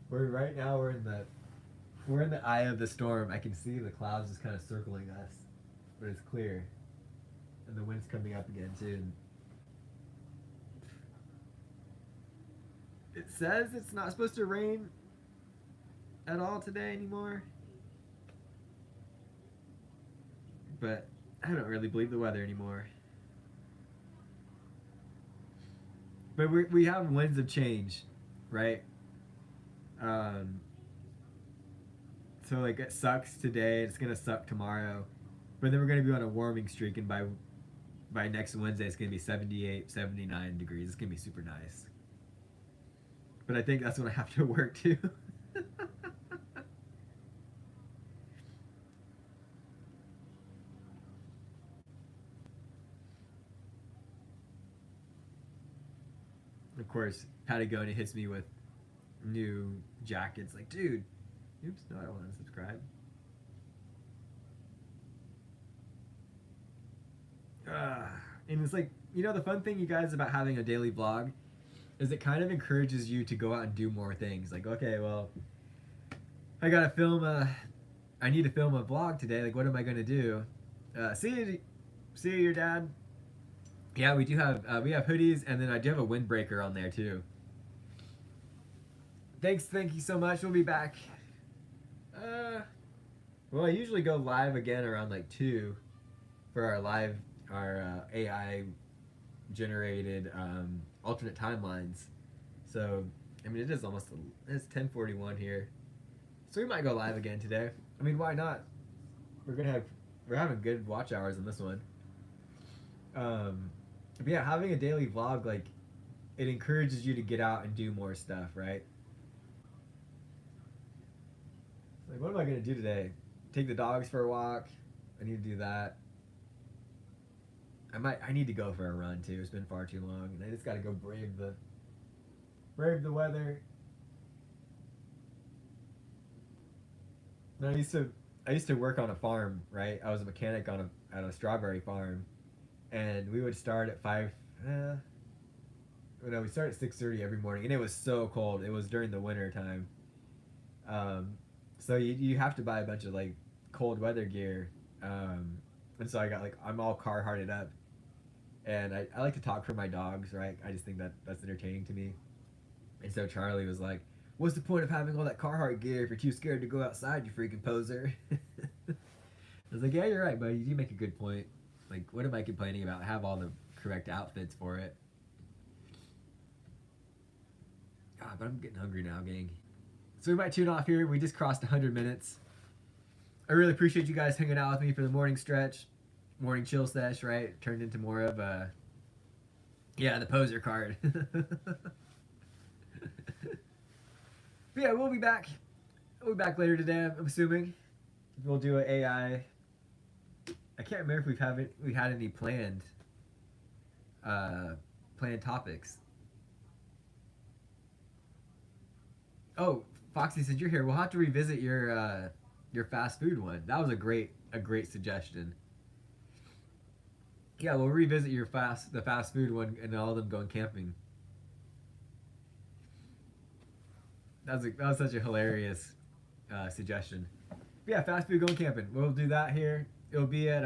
Speaker 2: Right now we're in the eye of the storm. I can see the clouds just kind of circling us, but it's clear, and the wind's coming up again too. It says it's not supposed to rain at all today anymore, but I don't really believe the weather anymore. But we have winds of change, right? So like it sucks today, it's gonna suck tomorrow, but then we're gonna be on a warming streak, and by next Wednesday it's gonna be 78, 79 degrees. It's gonna be super nice. But I think that's what I have to work to. Of course, Patagonia hits me with new jackets. Like, dude, oops, no, I don't want to subscribe. And it's like, the fun thing, you guys, about having a daily vlog is it kind of encourages you to go out and do more things. Like, okay, well, I need to film a vlog today. Like, what am I going to do? See you, your dad. Yeah, we have hoodies, and then I do have a windbreaker on there too. Thank you so much. We'll be back. Well, I usually go live again around like 2. for our live, our AI generated alternate timelines. So, I mean, it is almost, it's 10:41 here. So we might go live again today. I mean, why not? We're having good watch hours on this one. But yeah, having a daily vlog, like, it encourages you to get out and do more stuff, right? Like, what am I gonna do today? Take the dogs for a walk. I need to do that. I need to go for a run too. It's been far too long, and I just gotta go brave the weather. And I used to work on a farm, right? I was a mechanic at a strawberry farm, and we would start at 5. We start at 6:30 every morning, and it was so cold. It was during the winter time. So you have to buy a bunch of like cold weather gear, and so I'm all Carhartted up, and I like to talk for my dogs, right? I just think that's entertaining to me. And so Charlie was like, "What's the point of having all that Carhartt gear if you're too scared to go outside, you freaking poser?" I was like, "Yeah, you're right, buddy. You make a good point. Like, what am I complaining about? I have all the correct outfits for it." God, but I'm getting hungry now, gang. So we might tune off here. We just crossed 100 minutes. I really appreciate you guys hanging out with me for the morning stretch, morning chill sesh, right? Turned into more of a, yeah, the poser card. But yeah, we'll be back. We'll be back later today, I'm assuming. We'll do an AI. I can't remember if we had any planned topics. Oh, Foxy, since you're here, we'll have to revisit your fast food one. That was a great suggestion. Yeah, we'll revisit the fast food one and all of them going camping. That was such a hilarious suggestion. But yeah, fast food going camping. We'll do that here. It'll be at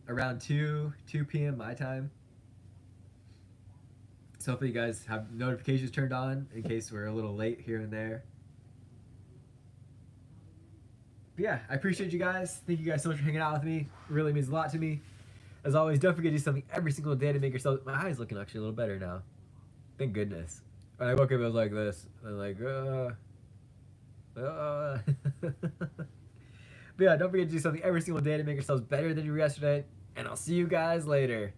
Speaker 2: around 2 p.m. my time. So hopefully you guys have notifications turned on in case we're a little late here and there. But yeah, I appreciate you guys. Thank you guys so much for hanging out with me. It really means a lot to me. As always, don't forget to do something every single day to make yourself... My eye's looking actually a little better now. Thank goodness. When I woke up, it was like this. I'm like, But yeah, don't forget to do something every single day to make yourselves better than you were yesterday. And I'll see you guys later.